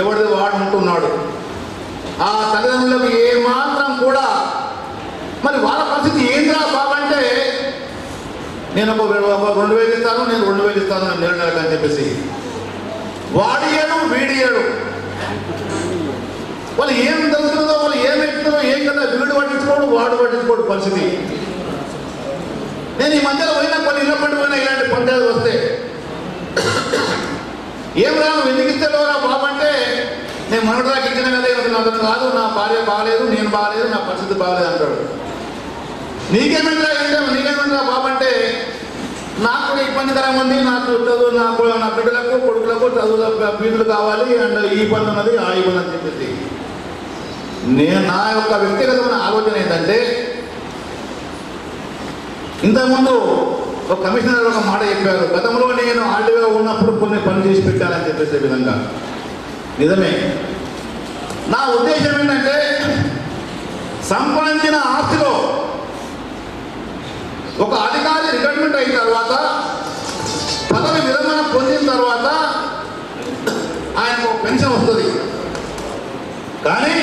ఎవరిది వాడు ఉంటున్నాడు. ఆ తల్లిదండ్రులకు ఏమాత్రం కూడా మరి వాళ్ళ పరిస్థితి ఏంద్రా బాబంటే నేను ఒక 2,000 ఇస్తాను, నేను 2,000 ఇస్తాను నెలకు అని చెప్పేసి వాడియాడు వీడియాడు. వాళ్ళు ఏం తెలుస్తుందో వాళ్ళు ఏం ఎత్తుతుందో ఏం కదా వీడు పట్టించుకోడు వాడు పట్టించుకోడు పరిస్థితి. నేను ఈ మధ్యలో పోయినా కొన్ని ఇళ్ళ పండు పోయినా ఇలాంటి పంచాయతీ వస్తే ఏం రాను ఎందుకు ఇస్తాడో రా బాబు అంటే నేను మనోడిదాకా ఇచ్చిన కదా అతను కాదు, నా భార్య బాగాలేదు, నేను బాగాలేదు, నా పరిస్థితి బాగాలేదు అంటాడు. నీకేమంటారా బాబు అంటే నాకు కూడా ఇబ్బందికరంగా ఉంది, నాకు చదువు నా బిడ్డలకు కొడుకులకు చదువుల ఫీజులు కావాలి అండ్ ఈ పని ఉన్నది ఆ ఇబ్బంది అని చెప్పేసి నేను నా యొక్క వ్యక్తిగతమైన ఆలోచన ఏంటంటే ఇంతకుముందు ఒక కమిషనర్ ఒక మాట చెప్పారు, గతంలో నేను ఆర్డీగా ఉన్నప్పుడు కొన్ని పని చేసి పెట్టాలని చెప్పేసే విధంగా. నిజమే. నా ఉద్దేశం ఏంటంటే సంపాదించిన ఆస్తిలో ఒక అధికారి రిటైర్మెంట్ అయిన తర్వాత పదవి విరమణ పొందిన తర్వాత ఆయనకు ఒక పెన్షన్ వస్తుంది. కానీ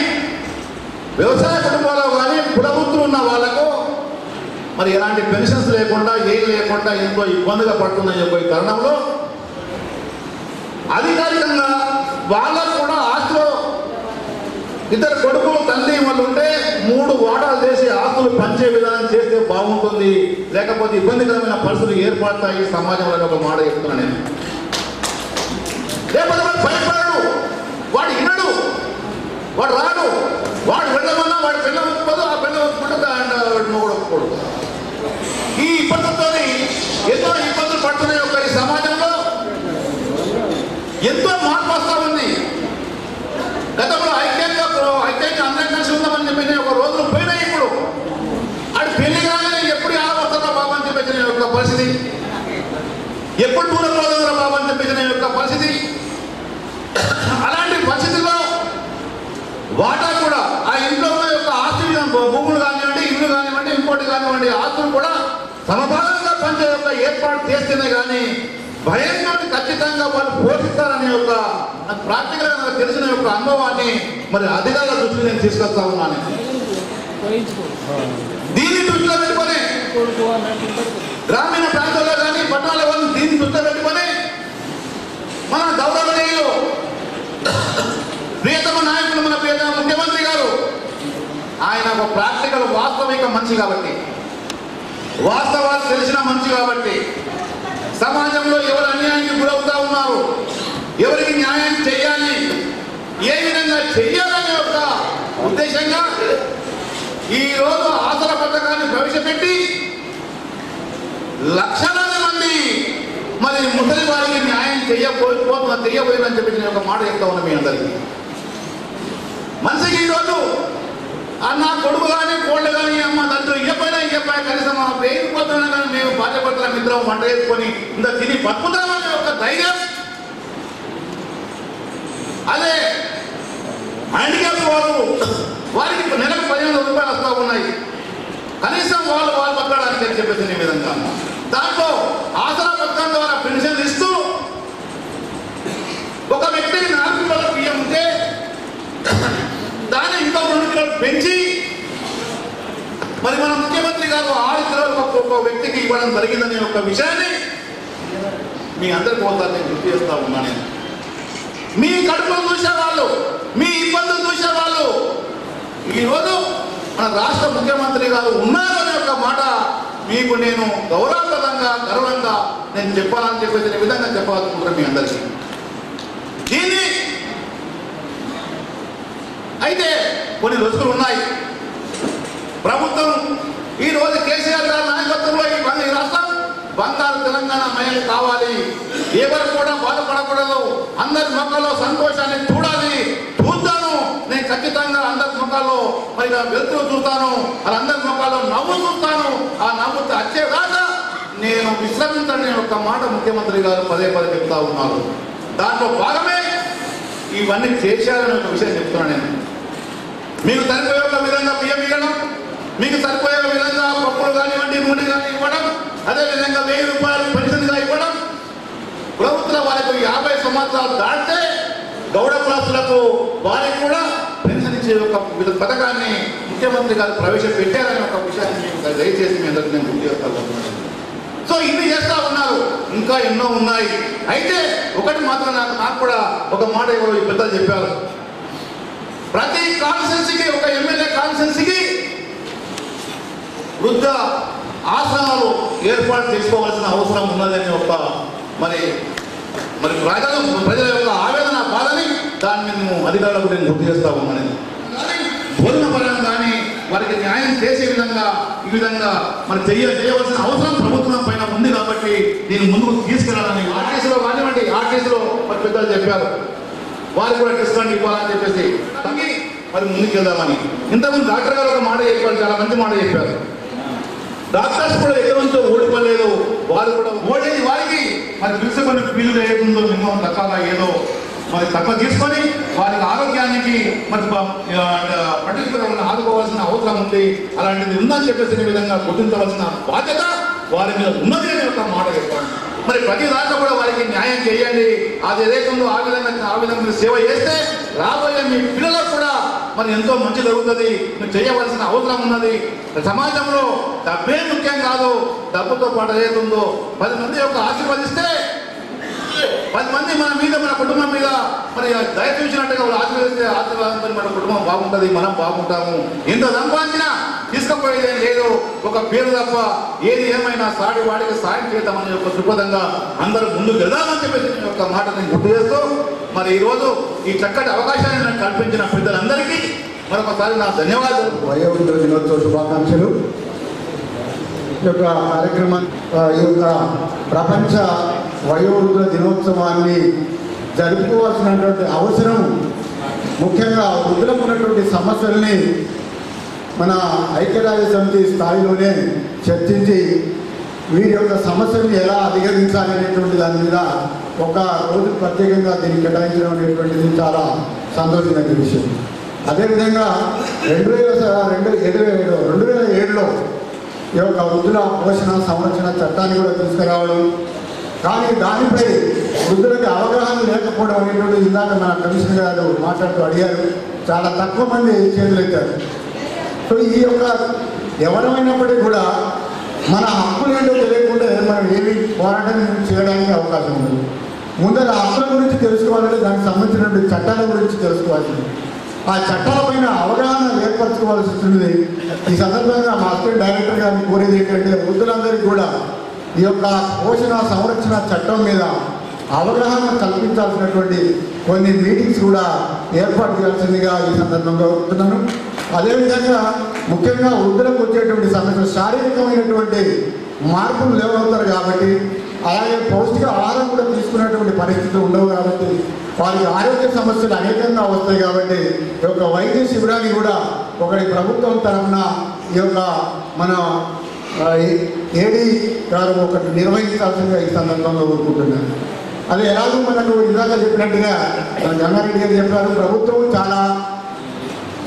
వ్యవసాయ కుటుంబాల్లో కానీ కులవృత్తులు ఉన్న వాళ్ళకు మరి ఎలాంటి పెన్షన్స్ లేకుండా ఏం లేకుండా ఎంతో ఇబ్బందిగా పడుతుందని చెప్పే తరుణంలో అధికారికంగా వాళ్ళకు కూడా ఆస్తిలో 2 కొడుకులు తల్లి వాళ్ళు ఉంటే 3 వాటాలు చేసి ఆస్తులు పంచే విధానం చేస్తే బాగుంటుంది, లేకపోతే ఇబ్బందికరమైన పరిస్థితులు ఏర్పడతాయి సమాజంలో ఒక మాట చెప్తున్నాను నేను. లేకపోతే వాడు భయపడడు, వాడు వినడు, వాడు రాడు, వాడు వెళ్ళమన్నా వాడు పిల్ల ఒప్పుకోదు, ఆ పిల్ల ఒప్పుకుంటే మొగుడు ఒప్పుకోడు. ఈ ఇబ్బందులతో ఎంతో ఇబ్బందులు పడుతున్నాయి ఒక ఈ సమాజంలో. ఎంతో మార్పు వస్తూ ఉంది. గతంలో ఐక్యంగా అందరం కలిసి ఉందామని చెప్పి ఒక రోజులు పోయినాయి. ఇప్పుడు అది పెళ్లి కాగానే ఎప్పుడు ఆవస్తుందా బాబు అని చెప్పేసిన యొక్క పరిస్థితి, ఎప్పుడు దూరం రోజురా బాబు అని చెప్పేసిన యొక్క పరిస్థితి. అలాంటి పరిస్థితుల్లో వాటా కూడా ఆ ఇంట్లో ఉన్న యొక్క ఆస్తి భూములు కానివ్వండి, ఇల్లు కానివ్వండి, ఇంకోటి కానివ్వండి, ఆస్తులు కూడా సమభాగంగా పంచే యొక్క ఏర్పాటు చేస్తేనే కానీ భయంతో ఖచ్చితంగా వాళ్ళు పోషిస్తారనే యొక్క నాకు ప్రాక్టికల్గా నాకు తెలిసిన యొక్క అనుభవాన్ని మరి అధికారుల దృష్టికి నేను తీసుకొస్తా ఉన్నాను. దీన్ని దృష్టిలో పెట్టుకొని గ్రామీణ ప్రాంతాల్లో కానీ పట్టణాల్లో కానీ దీన్ని దృష్టిలో పెట్టుకొని మన గౌరవనీయులు ఆయన ఒక ప్రాక్టికల్ వాస్తవిక మనిషి కాబట్టి, వాస్తవాలు తెలిసిన మనిషి కాబట్టి, సమాజంలో ఎవరు అన్యాయానికి గురవుతా ఉన్నారు, ఎవరికి న్యాయం చేయాలి, ఏ విధంగా చెయ్యాలనే ఒక ఉద్దేశంగా ఈరోజు ఆసరా పథకాన్ని ప్రవేశపెట్టి లక్షలాది మంది మరి ముసలి వారికి న్యాయం తెలియబోయిందని చెప్పి నేను ఒక మాట చెప్తా ఉన్నా మీ అందరికీ. మనిషికి ఈరోజు అన్న కొడుకు కానీ కోళ్ళు కానీ అమ్మ తండ్రి ఇయ్యపోయినా కనీసం ఆ పేరు పోతున్నా కానీ మేము భార్యాభర్తల మిత్రం వంట వేసుకొని ఇంత తిని బతుకుతామనే ఒక ధైర్యం, అదే హ్యాండిక్యాప్ వారికి నెలకు 15,000 రూపాయలు వస్తూ ఉన్నాయి, కనీసం వాళ్ళు బతకడానికి అని చెప్పేసి ఈ విధంగా దాంట్లో ఆసరా పథకం ద్వారా పెన్షన్ ఇస్తూ ఒక వ్యక్తికి 4 కిలోల బియ్యం ఉంటే దాన్ని ఇంకా 2 కిలోలు పెంచి మరి మన ముఖ్యమంత్రి గారు 6 కిలోలు ఒక వ్యక్తికి ఇవ్వడం జరిగిందనే ఒక విషయాన్ని మీ అందరికీ ఒకసారి నేను గుర్తు చేస్తా ఉన్నా. నేను మీ కడుపులు చూసేవాళ్ళు, మీ ఇబ్బందులు చూసేవాళ్ళు ఈరోజు మన రాష్ట్ర ముఖ్యమంత్రి గారు ఉన్నారనే ఒక మాట మీకు నేను గౌరవప్రదంగా గర్వంగా నేను చెప్పాలని చెప్పేసి ఈ విధంగా చెప్పాలనుకుంటున్నాను మీ అందరికీ. దీన్ని అయితే కొన్ని రుచులు ఉన్నాయి. ప్రభుత్వం ఈరోజు కేసీఆర్ గారి నాయకత్వంలో ఈ రాష్ట్రం బంగారు తెలంగాణ మహిళలు కావాలి, ఎవరు కూడా బాధపడకూడదు, అందరి ముఖంలో సంతోషాన్ని చూద్దాను, నేను ఖచ్చితంగా అందరి ముఖాల్లో మరి వెలుతురు చూస్తాను, వాళ్ళందరి ముఖాల్లో నవ్వు చూస్తాను, ఆ నవ్వు వచ్చేదాకా నేను విశ్రమించని ఒక మాట ముఖ్యమంత్రి గారు పదే చెప్తా ఉన్నారు. దాంట్లో భాగమే ఇవన్నీ చేశారనే ఒక విషయం చెప్తున్నాను. నేను మీకు సరిపోయే ఒక విధంగా బియ్యం ఇవ్వడం, మీకు సరిపోయే విధంగా పప్పులు కానివ్వండి, నూనె కానీ ఇవ్వడం, అదేవిధంగా 1000 రూపాయలు పెన్షన్గా ఇవ్వడం, ప్రభుత్వం వారికి 50 సంవత్సరాలు దాటితే గౌడ కులస్తులకు వారికి కూడా పెన్షన్ ఇచ్చే ఒక పథకాన్ని ముఖ్యమంత్రి గారు ప్రవేశపెట్టారనే ఒక విషయాన్ని మీకు దయచేసి మీ అందరికీ నేను గుర్తు చేస్తాను. సో ఇన్ని చేస్తా ఉన్నారు, ఇంకా ఎన్నో ఉన్నాయి. అయితే ఒకటి మాత్రం నాకు కూడా ఒక మాట ఎవరు ఈ పెద్దలు చెప్పారు, ప్రతి కాన్స్టిట్యున్సీకి ఒక ఎమ్మెల్యే కాన్స్టిట్యున్సీకి వృద్ధ ఆసనాలు ఏర్పాటు చేసుకోవాల్సిన అవసరం ఉన్నదని ఒక మరి ప్రజల యొక్క ఆవేదన బాధని దాన్ని మేము అధికారులకు నేను గుర్తు చేస్తా ఉన్నాను. భోజన పరంగా కానీ వారికి న్యాయం చేసే విధంగా ఈ విధంగా మరి చేయవలసిన అవసరం ప్రభుత్వం పైన ఉంది కాబట్టి నేను ముందుకు తీసుకెళ్లాలని ఆర్టీసీలో కానివ్వండి, ఆర్టీసీలో మరి పెద్దలు చెప్పారు, వారికి కూడా డిస్కౌంట్ ఇవ్వాలని చెప్పేసి తగ్గి మరి ముందుకు వెళ్దామని. ఇంతకుముందు డాక్టర్ గారు ఒక మాట చెప్పారు, చాలా మంచి మాట చెప్పారు. డాక్టర్స్ కూడా ఎక్కడి నుంచో ఓడిపోలేదు, వారు కూడా ఓడేది వారికి మరి పిలుచుకొని ఫీల్డ్ ఏముందో మినిమం రకాల ఏదో మరి తక్కువ తీసుకొని వారికి ఆరోగ్యానికి మరి పట్టించుకోవాలని ఆదుకోవాల్సిన అవసరం ఉంది. అలాంటిది ఉందని చెప్పేసిన విధంగా గుర్తించవలసిన బాధ్యత వారి మీద ఉన్నది అనే ఒక మాట చెప్పాను. మరి ప్రతి దాంట్లో కూడా వారికి న్యాయం చేయండి, అది ఏదైతుందో ఆ విధంగా సేవ చేస్తే రాబోయే మీ పిల్లలకు కూడా మరి ఎంతో మంచి జరుగుతుంది. మీరు చేయవలసిన అవసరం ఉన్నది. సమాజంలో డబ్బే ముఖ్యం కాదు, డబ్బుతో పాటు ఏదైతుందో 10 మంది యొక్క ఆశీర్వదిస్తే 10 మంది మన మీద మన కుటుంబం మీద మరి దయ చూసినట్టుగా వాళ్ళు ఆశీర్వాదంతో మన కుటుంబం బాగుంటుంది, మనం బాగుంటాము. ఎంత సంపాదించినా తీసుకుపోయేది లేదు, ఒక పేరు తప్ప ఏది ఏమైనా సాటి వాడికి సాయం చేద్దామని ఒక దృక్పథంగా అందరూ ముందుకు వెళ్దామని చెప్పేసి ఒక మాట నేను గుర్తు చేస్తూ మరి ఈరోజు ఈ చక్కటి అవకాశాన్ని నాకు కల్పించిన పెద్దలందరికీ మరొకసారి నా ధన్యవాదాలు. వయోవృద్ధుల దినోత్సవ శుభాకాంక్షలు. ఈ యొక్క కార్యక్రమం ఈ యొక్క ప్రపంచ వయోవృద్ధుల దినోత్సవాన్ని జరుపుకోవాల్సినటువంటి అవసరం, ముఖ్యంగా వృద్ధులకు ఉన్నటువంటి సమస్యల్ని మన ఐక్యరాజ్య సమితి స్థాయిలోనే చర్చించి వీరి యొక్క సమస్యల్ని ఎలా అధిగమించాలి అనేటువంటి దాని మీద ఒక రోజు ప్రత్యేకంగా దీన్ని కేటాయించడం అనేటువంటిది చాలా సంతోషమైన విషయం. అదేవిధంగా 2007లో ఈ యొక్క వృద్ధుల పోషణ సంరక్షణ చట్టాన్ని కూడా తీసుకురావడం, కానీ దానిపై వృద్ధులకి అవగాహన లేకపోవడం అనేటువంటి ఇందాక మన కమిషనర్ గారు మాట్లాడుతూ అడిగారు, చాలా తక్కువ మంది చేతులెత్తారు. సో ఈ యొక్క ఎవరమైనప్పటికీ కూడా మన హక్కులు ఏంటో తెలియకుండా మనం ఏమి పోరాటం చేయడానికి అవకాశం ఉంది. ముందర హక్కుల గురించి తెలుసుకోవాలంటే దానికి సంబంధించినటువంటి చట్టాల గురించి తెలుసుకోవాల్సింది. ఆ చట్టాలపైన అవగాహన ఏర్పరచుకోవాల్సి ఉంటుంది. ఈ సందర్భంగా మా అసిస్టెంట్ డైరెక్టర్ గారిని కోరేది ఏంటంటే వృద్ధులందరికీ కూడా ఈ యొక్క పోషణ సంరక్షణ చట్టం మీద అవగాహన కల్పించాల్సినటువంటి కొన్ని మీటింగ్స్ కూడా ఏర్పాటు చేయాల్సిందిగా ఈ సందర్భంగా కోరుతున్నాను. అదేవిధంగా ముఖ్యంగా వృద్ధులకు వచ్చేటువంటి సమస్యలు శారీరకమైనటువంటి మార్పులు లేవవుతారు కాబట్టి, అలాగే పౌష్టిక ఆహారం కూడా తీసుకునేటువంటి పరిస్థితులు ఉండవు కాబట్టి, వారికి ఆరోగ్య సమస్యలు అనేకంగా వస్తాయి కాబట్టి ఈ యొక్క వైద్య శిబిరాన్ని కూడా ఒకటి ప్రభుత్వం తరఫున ఈ యొక్క మన ఏడీ గారు ఒకటి నిర్వహించాల్సిందిగా ఈ సందర్భంగా కోరుకుంటున్నాను. అది ఎలాగో మనకు ఇందాక చెప్పినట్టుగా గంగారెడ్డి గారు చెప్పారు, ప్రభుత్వం చాలా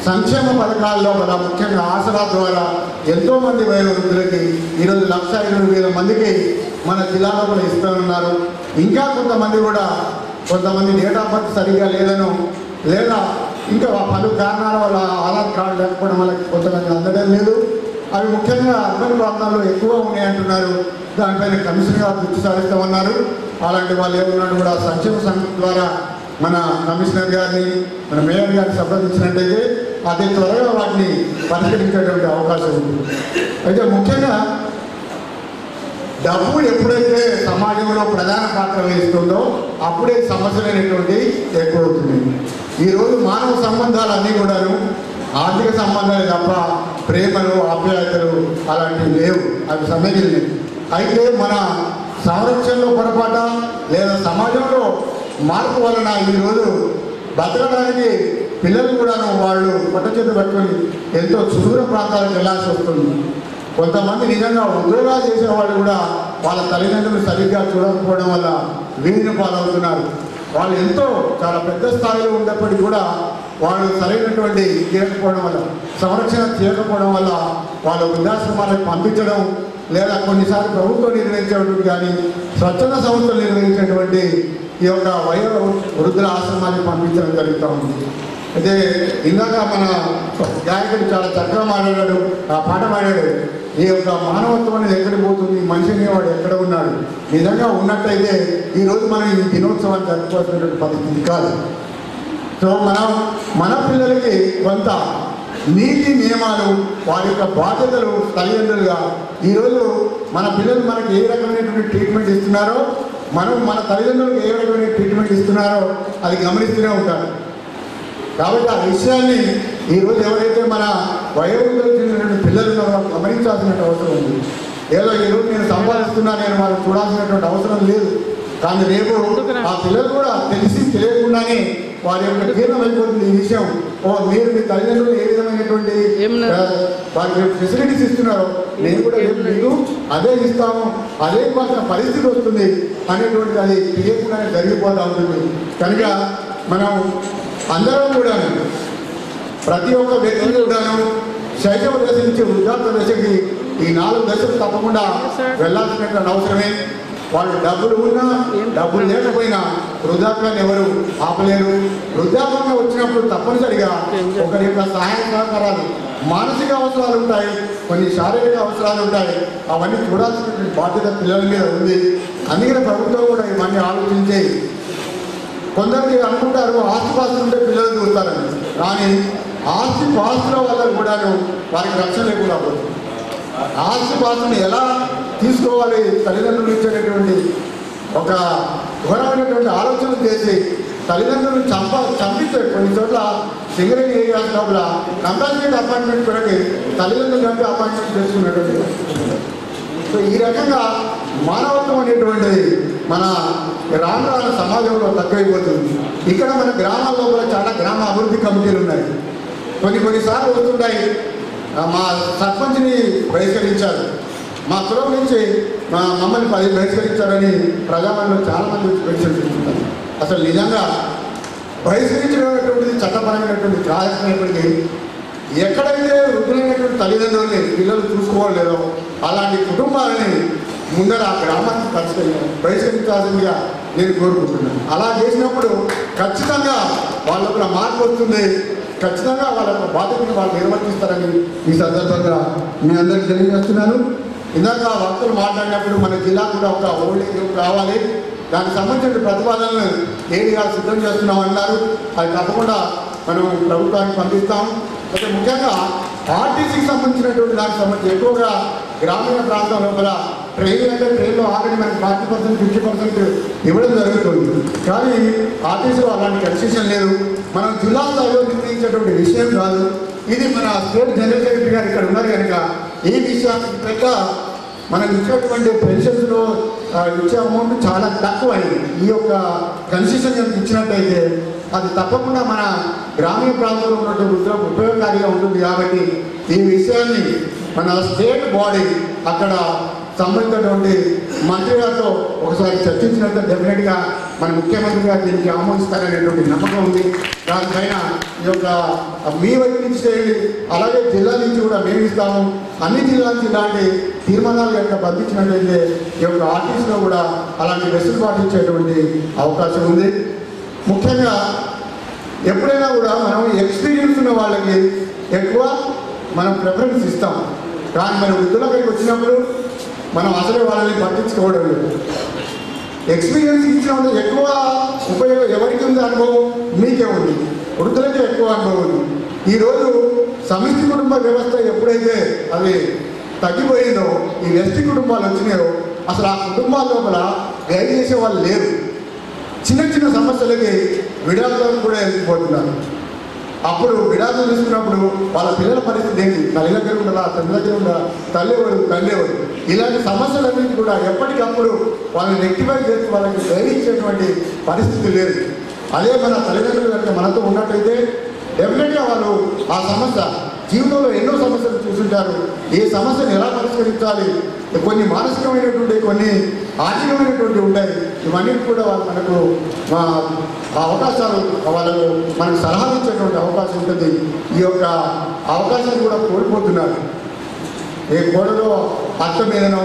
సంక్షేమ పథకాల్లో మన ముఖ్యంగా ఆసరా ద్వారా ఎంతోమంది వయోవృద్ధులకి ఈరోజు 1,20,000 మందికి మన జిల్లాలో కూడా ఇస్తూ ఉన్నారు. ఇంకా కొంతమంది డేట్ ఆఫ్ బర్త్ సరిగ్గా లేదనో లేదా ఇంకా పలు కారణాల వల్ల ఆధార్ కార్డు లేకపోవడం వల్ల కొంతమంది అందడం లేదు. అవి ముఖ్యంగా అర్బన్ ప్రాంతాల్లో ఎక్కువ ఉన్నాయంటున్నారు. దానిపైన కమిషన్ గారు దృష్టి సారిస్తామన్నారు. అలాంటి వాళ్ళు ఏమన్నాడు కూడా సంక్షేమ సంఘం ద్వారా మన కమిషనర్ గారిని మన మేయర్ గారిని సంప్రదించినట్టయితే అతి త్వరగా వాటిని పరిష్కరించేటువంటి అవకాశం ఉంటుంది. అయితే ముఖ్యంగా డబ్బు ఎప్పుడైతే సమాజంలో ప్రధాన పాత్ర వహిస్తుందో అప్పుడే సమస్యలైనటువంటి ఎక్కువ అవుతుంది. ఈరోజు మానవ సంబంధాలన్నీ కూడాను ఆర్థిక సంబంధాలు తప్ప ప్రేమలు ఆప్యాయతలు అలాంటివి లేవు, అవి సన్నగిలినవి. అయితే మన సంరక్షణలో పొరపాట లేదా సమాజంలో మార్పు వలన ఈరోజు బతకడానికి పిల్లలు కూడాను వాళ్ళు పొట్ట చేతి పట్టుకొని ఎంతో సుదూర ప్రాంతాలకు వెళ్ళాల్సి వస్తుంది. కొంతమంది నిజంగా ఉద్యోగాలు చేసేవాళ్ళు కూడా వాళ్ళ తల్లిదండ్రులు సరిగ్గా చూడకపోవడం వల్ల వీధిని పాలవుతున్నారు. వాళ్ళు ఎంతో చాలా పెద్ద స్థాయిలో ఉన్నప్పటికీ కూడా వాళ్ళు సరైనటువంటి చేయకపోవడం వల్ల, సంరక్షణ చేయకపోవడం వల్ల వాళ్ళ వృద్ధాశ్రమాలకు పంపించడం లేదా కొన్నిసార్లు ప్రభుత్వం నిర్వహించేటువంటి కానీ స్వచ్ఛంద సంస్థలు నిర్వహించేటువంటి ఈ యొక్క వృద్ధుల ఆశ్రమానికి పంపించడం జరుగుతూ ఉంది. అయితే ఇందాక మన గాయకుడు చాలా చక్కగా మాట్లాడాడు, ఆ పాట పాడాడు. ఈ యొక్క మానవత్వం అనేది ఎక్కడికి పోతుంది, మనిషి అనేవాడు ఎక్కడ ఉన్నాడు, నిజంగా ఉన్నట్టయితే ఈరోజు మనం ఈ దినోత్సవాన్ని జరుపుకోవాల్సినటువంటి పరిస్థితి కాదు. సో మన పిల్లలకి కొంత నీతి నియమాలు, వారి యొక్క బాధ్యతలు తల్లిదండ్రులుగా ఈరోజు మన పిల్లలు మనకి ఏ రకమైనటువంటి ట్రీట్మెంట్ ఇస్తున్నారో మనం మన తల్లిదండ్రులకు ఏ రకమైన ట్రీట్మెంట్ ఇస్తున్నారో అది గమనిస్తూనే ఉంటారు. కాబట్టి ఆ విషయాన్ని ఈరోజు ఎవరైతే మన వయోవృద్ధులకు చెందినటువంటి పిల్లలు ఉన్నారో గమనించాల్సిన అవసరం ఉంది. ఏదో ఈరోజు నేను సంపాదిస్తున్నా, నేను వాళ్ళకి చూడాల్సినటువంటి అవసరం లేదు. కానీ రేపు ఆ పిల్లలు కూడా తెలియకుండానే వారి యొక్క జీర్ణం అయిపోతుంది ఈ విషయం. మీరు మీ తల్లిదండ్రులు ఏ విధమైనటువంటి వారికి ఫెసిలిటీస్ ఇస్తున్నారో నేను కూడా మీకు అదే ఇస్తాము, అదే ఇవ్వాల్సిన పరిస్థితి వస్తుంది అనేటువంటిది అది తెలియకుండానే జరిగిపోతూ ఉంటుంది. కనుక మనం అందరం కూడా ప్రతి ఒక్క వ్యక్తిని కూడాను శైశవ దశ నుంచి వృద్ధాప్య దశకి ఈ 4 దశలు తప్పకుండా వెళ్ళాల్సినటువంటి అవసరమే. వాళ్ళు డబ్బులు ఉన్నా డబ్బులు లేకపోయినా వృద్ధాప్యాన్ని ఎవరు ఆపలేరు. వృద్ధాప్యంగా వచ్చినప్పుడు తప్పనిసరిగా ఒకరి యొక్క సహాయ సహకారాలు, మానసిక అవసరాలు ఉంటాయి, కొన్ని శారీరక అవసరాలు ఉంటాయి. అవన్నీ చూడాల్సినటువంటి బాధ్యత పిల్లల మీద ఉంది. అందుకనే ప్రభుత్వం కూడా ఇవన్నీ ఆలోచించి కొందరికి అనుకుంటారు ఆస్తిపాస్తులు ఉంటే పిల్లలు చూస్తారని, కానీ ఆస్తిపాస్తుల వల్ల కూడాను వారికి రక్షణ లేకుండా పోతుంది. ఆస్తిపాస్తుని ఎలా తీసుకోవాలి తల్లిదండ్రులు ఇచ్చేటటువంటి ఒక ఘోరమైనటువంటి ఆలోచన చేసి తల్లిదండ్రులను చంపితే కొన్ని చోట్ల సింగరేణి ఏరియాస్ లోపల కంపల్సరీ అపాయింట్మెంట్ కొరకి తల్లిదండ్రులు కంటే అపాయింట్మెంట్ చేసుకున్నటువంటి. సో ఈ రకంగా మానవత్వం అనేటువంటిది మన రాను సమాజంలో తక్కువైపోతుంది. ఇక్కడ మన గ్రామాల లోపల చాలా గ్రామ అభివృద్ధి కమిటీలు ఉన్నాయి. కొన్నిసార్లు వస్తుంటాయి. మా సర్పంచ్ని బహిష్కరించారు, మా కులం నుంచి మమ్మల్ని బహిష్కరించారని ప్రజామంలో చాలామంది బహిష్కరించుకుంటారు. అసలు నిజంగా బహిష్కరించినటువంటిది చట్టపరమైనటువంటి రాసినటువంటి ఎక్కడైతే వృద్ధులైనటువంటి తల్లిదండ్రులని పిల్లలు చూసుకోలేదో అలాంటి కుటుంబాలని ముందర ఆ గ్రామాన్ని బహిష్కరించాల్సిందిగా నేను కోరుకుంటున్నాను. అలా చేసినప్పుడు ఖచ్చితంగా వాళ్ళ మార్పు వస్తుంది. ఖచ్చితంగా వాళ్ళ యొక్క బాధ్యతను వాళ్ళు నిర్వర్తిస్తారని ఈ సందర్భంగా మీ అందరికీ తెలియజేస్తున్నాను. ఇందాక వక్తలు మాట్లాడినప్పుడు మన జిల్లా కూడా ఒక ఓల్డ్ ఏజ్ హోమ్ కావాలి, దానికి సంబంధించిన ప్రతిపాదనలు ఏడిగా సిద్ధం చేస్తున్నాం అన్నారు. అది తప్పకుండా మనం ప్రభుత్వానికి పంపిస్తాం. అయితే ముఖ్యంగా ఆర్టీసీకి సంబంధించినటువంటి దానికి సంబంధించి ఎక్కువగా గ్రామీణ ప్రాంతం లోపల ట్రైన్లు అంటే ట్రైన్లో ఆల్రెడీ మనకి 40%, 50% ఇవ్వడం జరుగుతుంది. కానీ ఆర్టీసీలో అలాంటి కన్సెషన్ లేదు. మనం జిల్లా స్థాయిలో నిర్ణయించేటువంటి విషయం కాదు. ఇది మన స్టేట్ జనరల్ సెక్రటరీ గారు ఇక్కడ ఉన్నారు కనుక ఈ విషయానికి పెద్ద మనం ఇచ్చినటువంటి పెన్షన్స్లో ఇచ్చే అమౌంట్ చాలా తక్కువ అయింది. ఈ యొక్క కన్సెషన్ కనుక ఇచ్చినట్టయితే అది తప్పకుండా మన గ్రామీణ ప్రాంతంలో ఉన్నటువంటి వృద్ధులకు ఉపయోగకారిగా ఉంటుంది. కాబట్టి ఈ విషయాన్ని మన స్టేట్ బాడీ అక్కడ సంబంధించినటువంటి మంత్రి గారితో ఒకసారి చర్చించినంత డెఫినెట్గా మన ముఖ్యమంత్రి గారు దీనికి ఆమోదిస్తారనేటువంటి నమ్మకం ఉంది. దానిపైన ఈ యొక్క మీ వైపు నుంచి చేయండి, అలాగే జిల్లా నుంచి కూడా మేము ఇస్తాము. అన్ని జిల్లాల నుంచి ఇలాంటి తీర్మానాలు కనుక పంపించినట్లయితే ఈ యొక్క ఆర్టీసీలో కూడా అలాంటి వెసులుబాటు ఇచ్చేటువంటి అవకాశం ఉంది. ముఖ్యంగా ఎప్పుడైనా కూడా మనం ఎక్స్పీరియన్స్ ఉన్న వాళ్ళకి ఎక్కువ మనం ప్రిఫరెన్స్ ఇస్తాం. కానీ మన వృద్ధుల దగ్గరికి వచ్చినప్పుడు మనం అసలు వాళ్ళని పట్టించుకోవడం లేదు. ఎక్స్పీరియన్స్ ఇచ్చిన వాళ్ళు ఎక్కువ ఉపయోగం ఎవరికి ఉంది అనుభవం? మీకే ఉంది. వృద్ధులకే ఎక్కువ అనుభవం ఉంది. ఈరోజు సమిష్టి కుటుంబ వ్యవస్థ ఎప్పుడైతే అది తగ్గిపోయిందో, ఈ వ్యక్తి కుటుంబాలు వచ్చినాయో అసలు ఆ కుటుంబాల లోపల గైడ్ చేసే వాళ్ళు లేరు. చిన్న చిన్న సమస్యలకి విడాకులను కూడా వెళ్ళిపోతున్నారు. అప్పుడు విడాకులు తీసుకున్నప్పుడు వాళ్ళ పిల్లల పరిస్థితి ఏంటి? తల్లి దగ్గర ఉండాలా, తండ్రి దగ్గర ఉండాలా, తల్లి ఎవరు, తండ్రి ఎవరు? ఇలాంటి సమస్యలన్నింటి కూడా ఎప్పటికప్పుడు వాళ్ళని రెక్టిఫై చేసి వాళ్ళకి ధైర్యించేటువంటి పరిస్థితి లేదు. అదే మన తల్లిదండ్రులు కనుక మనతో ఉన్నట్టయితే డెఫినెట్గా వాళ్ళు ఆ సమస్య జీవితంలో ఎన్నో సమస్యలు చూసుంటారు. ఏ సమస్యను ఎలా పరిష్కరించాలి, కొన్ని మానసికమైనటువంటి, కొన్ని ఆర్థికమైనటువంటి ఉంటాయి. ఇవన్నీ కూడా వాళ్ళు మనకు అవకాశాలు వాళ్ళకు మనకు సలహాలు ఇచ్చేటువంటి అవకాశం ఉంటుంది. ఈ యొక్క అవకాశాన్ని కూడా కోల్పోతున్నారు. ఏ కోడలో అత్త మీదనో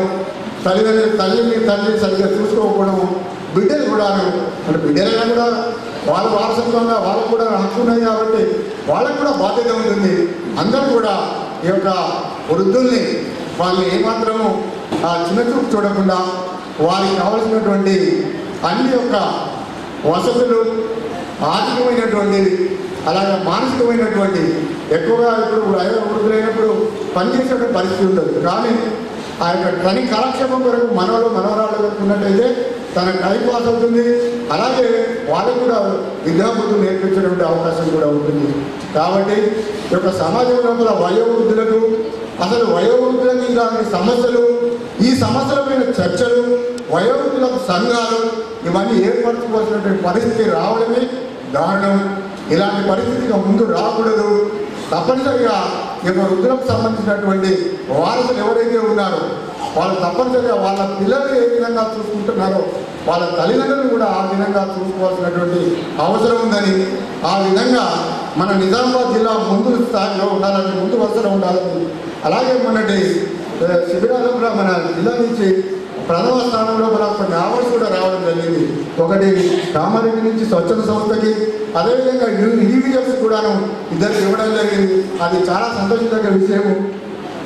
తల్లిని సరిగ్గా చూసుకోకపోవడం, బిడ్డలు కూడా అంటే బిడ్డలైనా కూడా వాళ్ళ వారసత్వంగా వాళ్ళకు కూడా హక్కు ఉన్నది కాబట్టి వాళ్ళకు కూడా బాధ్యత ఉంటుంది. అందరూ కూడా ఈ యొక్క వృద్ధుల్ని వాళ్ళని ఏమాత్రము చిన్న చూపు చూడకుండా వారికి కావలసినటువంటి అన్ని యొక్క వసతులు, ఆర్థికమైనటువంటి అలాగే మానసికమైనటువంటి ఎక్కువగా ఇప్పుడు వృద్ధులైనప్పుడు పనిచేసేటువంటి పరిస్థితి ఉండదు. కానీ ఆ యొక్క పని కాలక్షేపం వరకు మనవరాళ్ళు ఉన్నట్టయితే తన టైం పాస్ అవుతుంది. అలాగే వాళ్ళకు కూడా విద్యాబుద్ధులు నేర్పించేటువంటి అవకాశం కూడా ఉంటుంది. కాబట్టి ఈ యొక్క సమాజం లోపల వయోవృద్ధులకు అసలు వయోవృద్ధులకు ఇలాంటి సమస్యలు, ఈ సమస్యలపైన చర్చలు, వయోవృద్ధులకు సంఘాలు ఇవన్నీ ఏర్పరచుకోవాల్సినటువంటి పరిస్థితి రావడమే దారుణం. ఇలాంటి పరిస్థితిగా ముందు రాకూడదు. తప్పనిసరిగా ఈ యొక్క వృద్ధులకు సంబంధించినటువంటి వారసులు ఎవరైతే ఉన్నారో వాళ్ళు తప్పనిసరిగా వాళ్ళ పిల్లలు ఏ విధంగా చూసుకుంటున్నారో వాళ్ళ తల్లిదండ్రులు కూడా ఆ విధంగా చూసుకోవాల్సినటువంటి అవసరం ఉందని, ఆ విధంగా మన నిజామాబాద్ జిల్లా ముందు స్థాయిలో ఉండాలని, ముందు వరుసలో ఉండాలని, అలాగే మొన్నటి శిబిరాలు కూడా మన జిల్లా నుంచి ప్రథమ స్థానంలో కూడా కొన్ని అవార్డ్స్ కూడా రావడం జరిగింది. ఒకటి కామారెడ్డి నుంచి స్వచ్ఛత సంస్థకి, అదేవిధంగా ఇండివిజువల్స్ కూడాను ఇద్దరికి ఇవ్వడం జరిగింది. అది చాలా సంతోషించదగ్గ విషయము.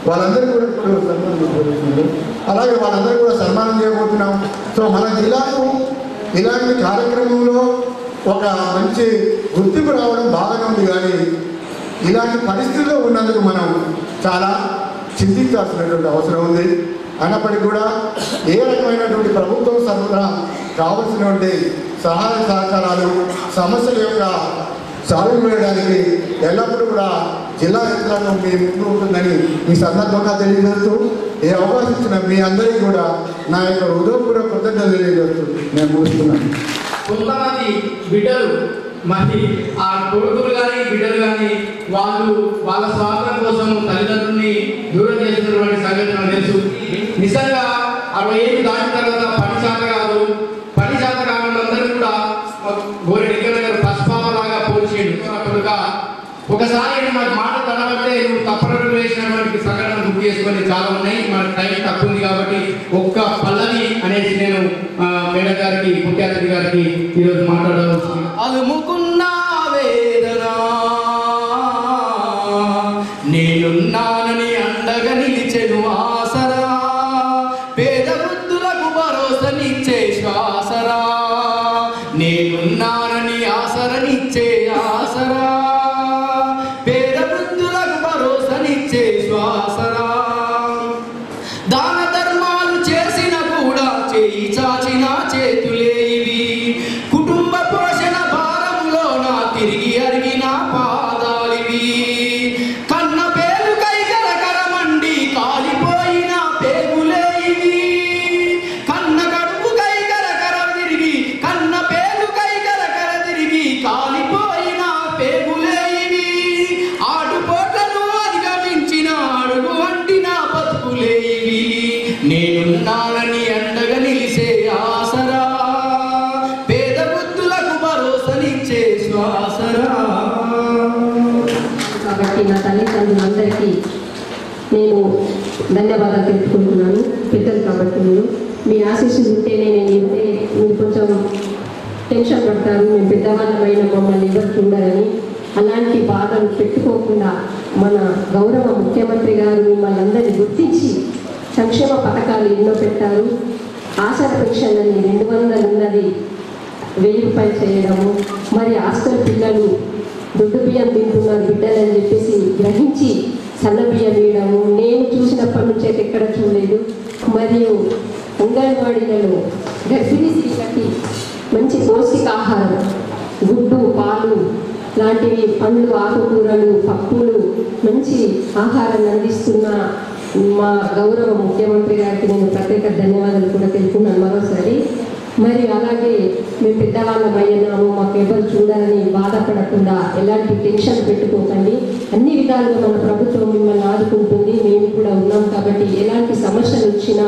వాళ్ళందరికీ కూడా ఇప్పుడు సన్మానం చేయబోతున్నారు. అలాగే వాళ్ళందరూ కూడా సన్మానం చేయబోతున్నాం. సో మన జిల్లాకు ఇలాంటి కార్యక్రమంలో ఒక మంచి గుర్తింపు రావడం బాగానే ఉంది. కానీ ఇలాంటి పరిస్థితుల్లో ఉన్నందుకు మనం చాలా చింతించాల్సినటువంటి అవసరం ఉంది. అయినప్పటికీ కూడా ఏ రకమైనటువంటి ప్రభుత్వం సరఫరా కావలసినటువంటి సహాయ సహకారాలు, సమస్యల యొక్క సాల్వ్ చేయడానికి ఎల్లప్పుడూ కూడా జిల్లా యంత్రాంగం మీ ముందు ఉంటుందని ఈ సందర్భంగా తెలియజేస్తూ, ఏ అవకాశం ఇచ్చిన మీ అందరికీ కూడా నా యొక్క హృదయపూర్వక కృతజ్ఞతలు తెలియజేస్తూ నేను ముగిస్తున్నాను. కొంతమంది బిడ్డలు మరి ఆ కొడుకులు కానీ బిడ్డలు కానీ వాళ్ళు వాళ్ళ స్వార్థం కోసం తల్లిదండ్రుల్ని దూరం చేసినటువంటి సంఘటన తెలుసు. నిజంగా 60 ఏళ్ళు దాటిన తర్వాత పని శాత కాదు, పని శాత కావాలందరూ కూడా గోరెడ్డి పసుపాపలాగా పోల్చేడుగా ఒకసారి నాకు మాట తడబట్టే నువ్వు తప్పనట్టు వేసినటువంటి సంఘటన గుర్తు చేసుకొని చాలా ఉన్నాయి. మన టైం తక్కువ ఉంది కాబట్టి ఒక్క పల్లవి అనేసి నేను మేడం గారికి, ముఖ్య అతిథి గారికి ఈరోజు మాట్లాడవచ్చు. అలుముకున్న వేదన నేనున్నానని అండగా నిలిచెను ఆసరా, పేద వృద్ధులకు భరోసనిచ్చే శ్వాసరా, నేనున్నానని ఆసరనిచ్చే ఆసరా. వారికి నా తల్లిదండ్రులందరికీ నేను ధన్యవాదాలు తెలుపుకుంటున్నాను. పెద్దలు కాబట్టి మీ ఆశీస్సులు ఉంటేనే నేను ఇంటే మీరు కొంచెం టెన్షన్ పడతారు, మేము పెద్దవాళ్ళమైన మమ్మల్ని ఎవరు చూడాలని. అలాంటి బాధలు పెట్టుకోకుండా మన గౌరవ ముఖ్యమంత్రి గారు మిమ్మల్ని అందరినీ గుర్తించి సంక్షేమ పథకాలు ఎన్నో పెట్టారు. ఆశా పెన్షన్ అని 200 ఉన్నది 1000 రూపాయలు చేయడము, మరి హాస్టల్ పిల్లలు దొడ్డు బియ్యం తింటున్నారు బిడ్డలని చెప్పేసి గ్రహించి సన్న బియ్యం వేయడము నేను చూసినప్పటి నుంచి అయితే ఎక్కడ చూడలేదు. మరియు అంగన్వాడీలలో గర్భిణీ స్త్రీలకి మంచి పౌష్టికాహారం, గుడ్డు, పాలు లాంటివి, పండ్లు, ఆకుకూరలు, పప్పులు, మంచి ఆహారాన్ని అందిస్తున్న మా గౌరవ ముఖ్యమంత్రి గారికి నేను ప్రత్యేక ధన్యవాదాలు కూడా తెలుపుకున్నాను మరోసారి. మరి అలాగే మేము పెద్దవాళ్ళం అయ్యాము, మాకు ఎవరు చూడాలని బాధపడకుండా ఎలాంటి టెన్షన్ పెట్టుకోకండి. అన్ని విధాలుగా మన ప్రభుత్వం మిమ్మల్ని ఆదుకుంటుంది, మేము కూడా ఉన్నాం. కాబట్టి ఎలాంటి సమస్యలు వచ్చినా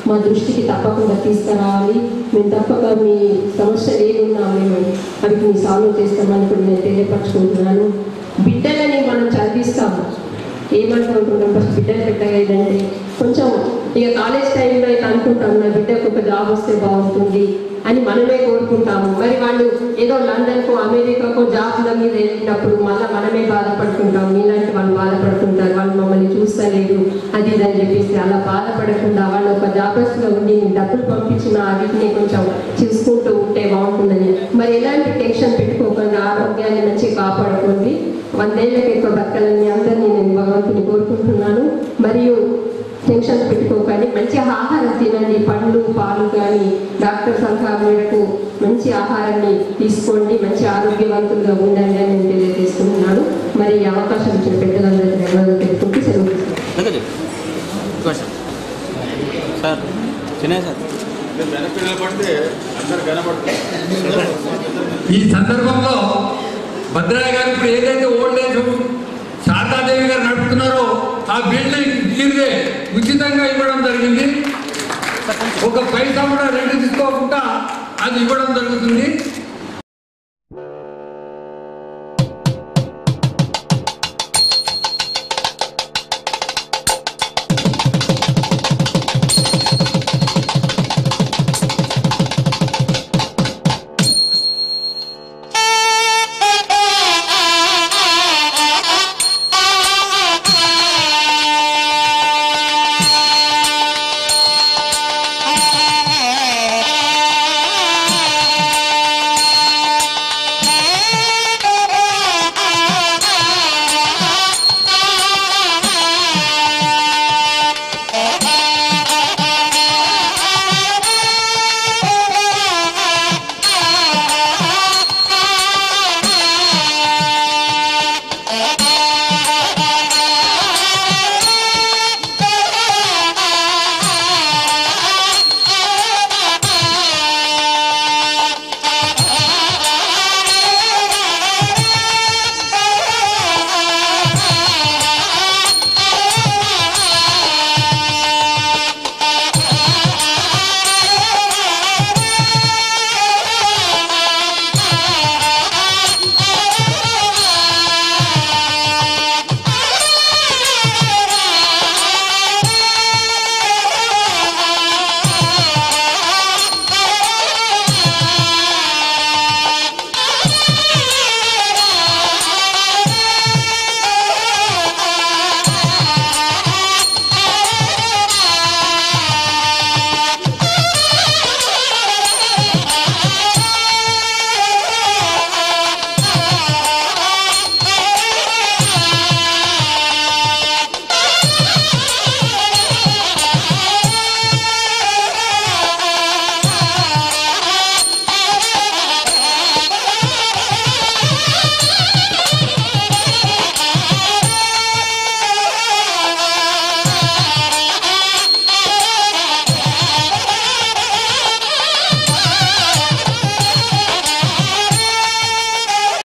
మా దృష్టికి తప్పకుండా తీసుకురావాలి. మేము తప్పక మీ సమస్యలు ఏమున్నా మేము అవి సాల్వ్ చేస్తామని కూడా నేను తెలియపరచుకుంటున్నాను. బిడ్డలని మనం చదివిస్తాము, ఏమనుకుంటున్నాం ఫస్ట్ బిడ్డలు పెద్దగా అయిందంటే కొంచెం ఇక కాలేజ్ టైంలో అయితే అనుకుంటాం నా బిడ్డకు ఒక జాబ్ వస్తే బాగుంటుంది అని మనమే కోరుకుంటాము. మరి వాళ్ళు ఏదో లండన్కో అమెరికాకో జాబ్ల మీద వెళ్ళినప్పుడు మళ్ళీ మనమే బాధపడుతుంటాం. మీలాంటి వాళ్ళు బాధపడుతుంటారు, వాళ్ళు మమ్మల్ని చూస్తలేదు అది ఇది అని చెప్పేసి అలా బాధపడకుండా వాళ్ళు ఒక జాబర్స్లో ఉండి డబ్బులు పంపించిన వీటిని కొంచెం చూసుకుంటూ ఉంటే బాగుంటుందని. మరి ఎలాంటి టెన్షన్ పెట్టుకోకుండా ఆరోగ్యాన్ని మంచిగా కాపాడుకోండి. 100 ఏళ్ళకి ఎక్కువ బతకాలని అందరినీ నేను భగవంతుని కోరుకుంటున్నాను. మరియు టెన్షన్ పెట్టుకోకండి, మంచి ఆహారం తినండి, పండ్లు, పాలు కానీ డాక్టర్ సలహా మేరకు మంచి ఆహారాన్ని తీసుకోండి, మంచి ఆరోగ్యవంతులుగా ఉండండి అని నేను తెలియజేస్తున్నాను. మరి ఈ అవకాశం ఇచ్చిన పెద్దలందరికీ ధన్యవాదాలు తెలుపుకుంటూ సెలవు. ఈ సందర్భంలో భద్రయ్య గారు ఇప్పుడు ఏదైతే ఓల్డ్ ఏజ్ శారదాదేవి గారు నడుపుతున్నారో ఆ బిల్డింగ్ తీరుదే ఉచితంగా ఇవ్వడం జరిగింది. ఒక పైసా కూడా రెంట్ తీసుకోకుండా అది ఇవ్వడం జరుగుతుంది.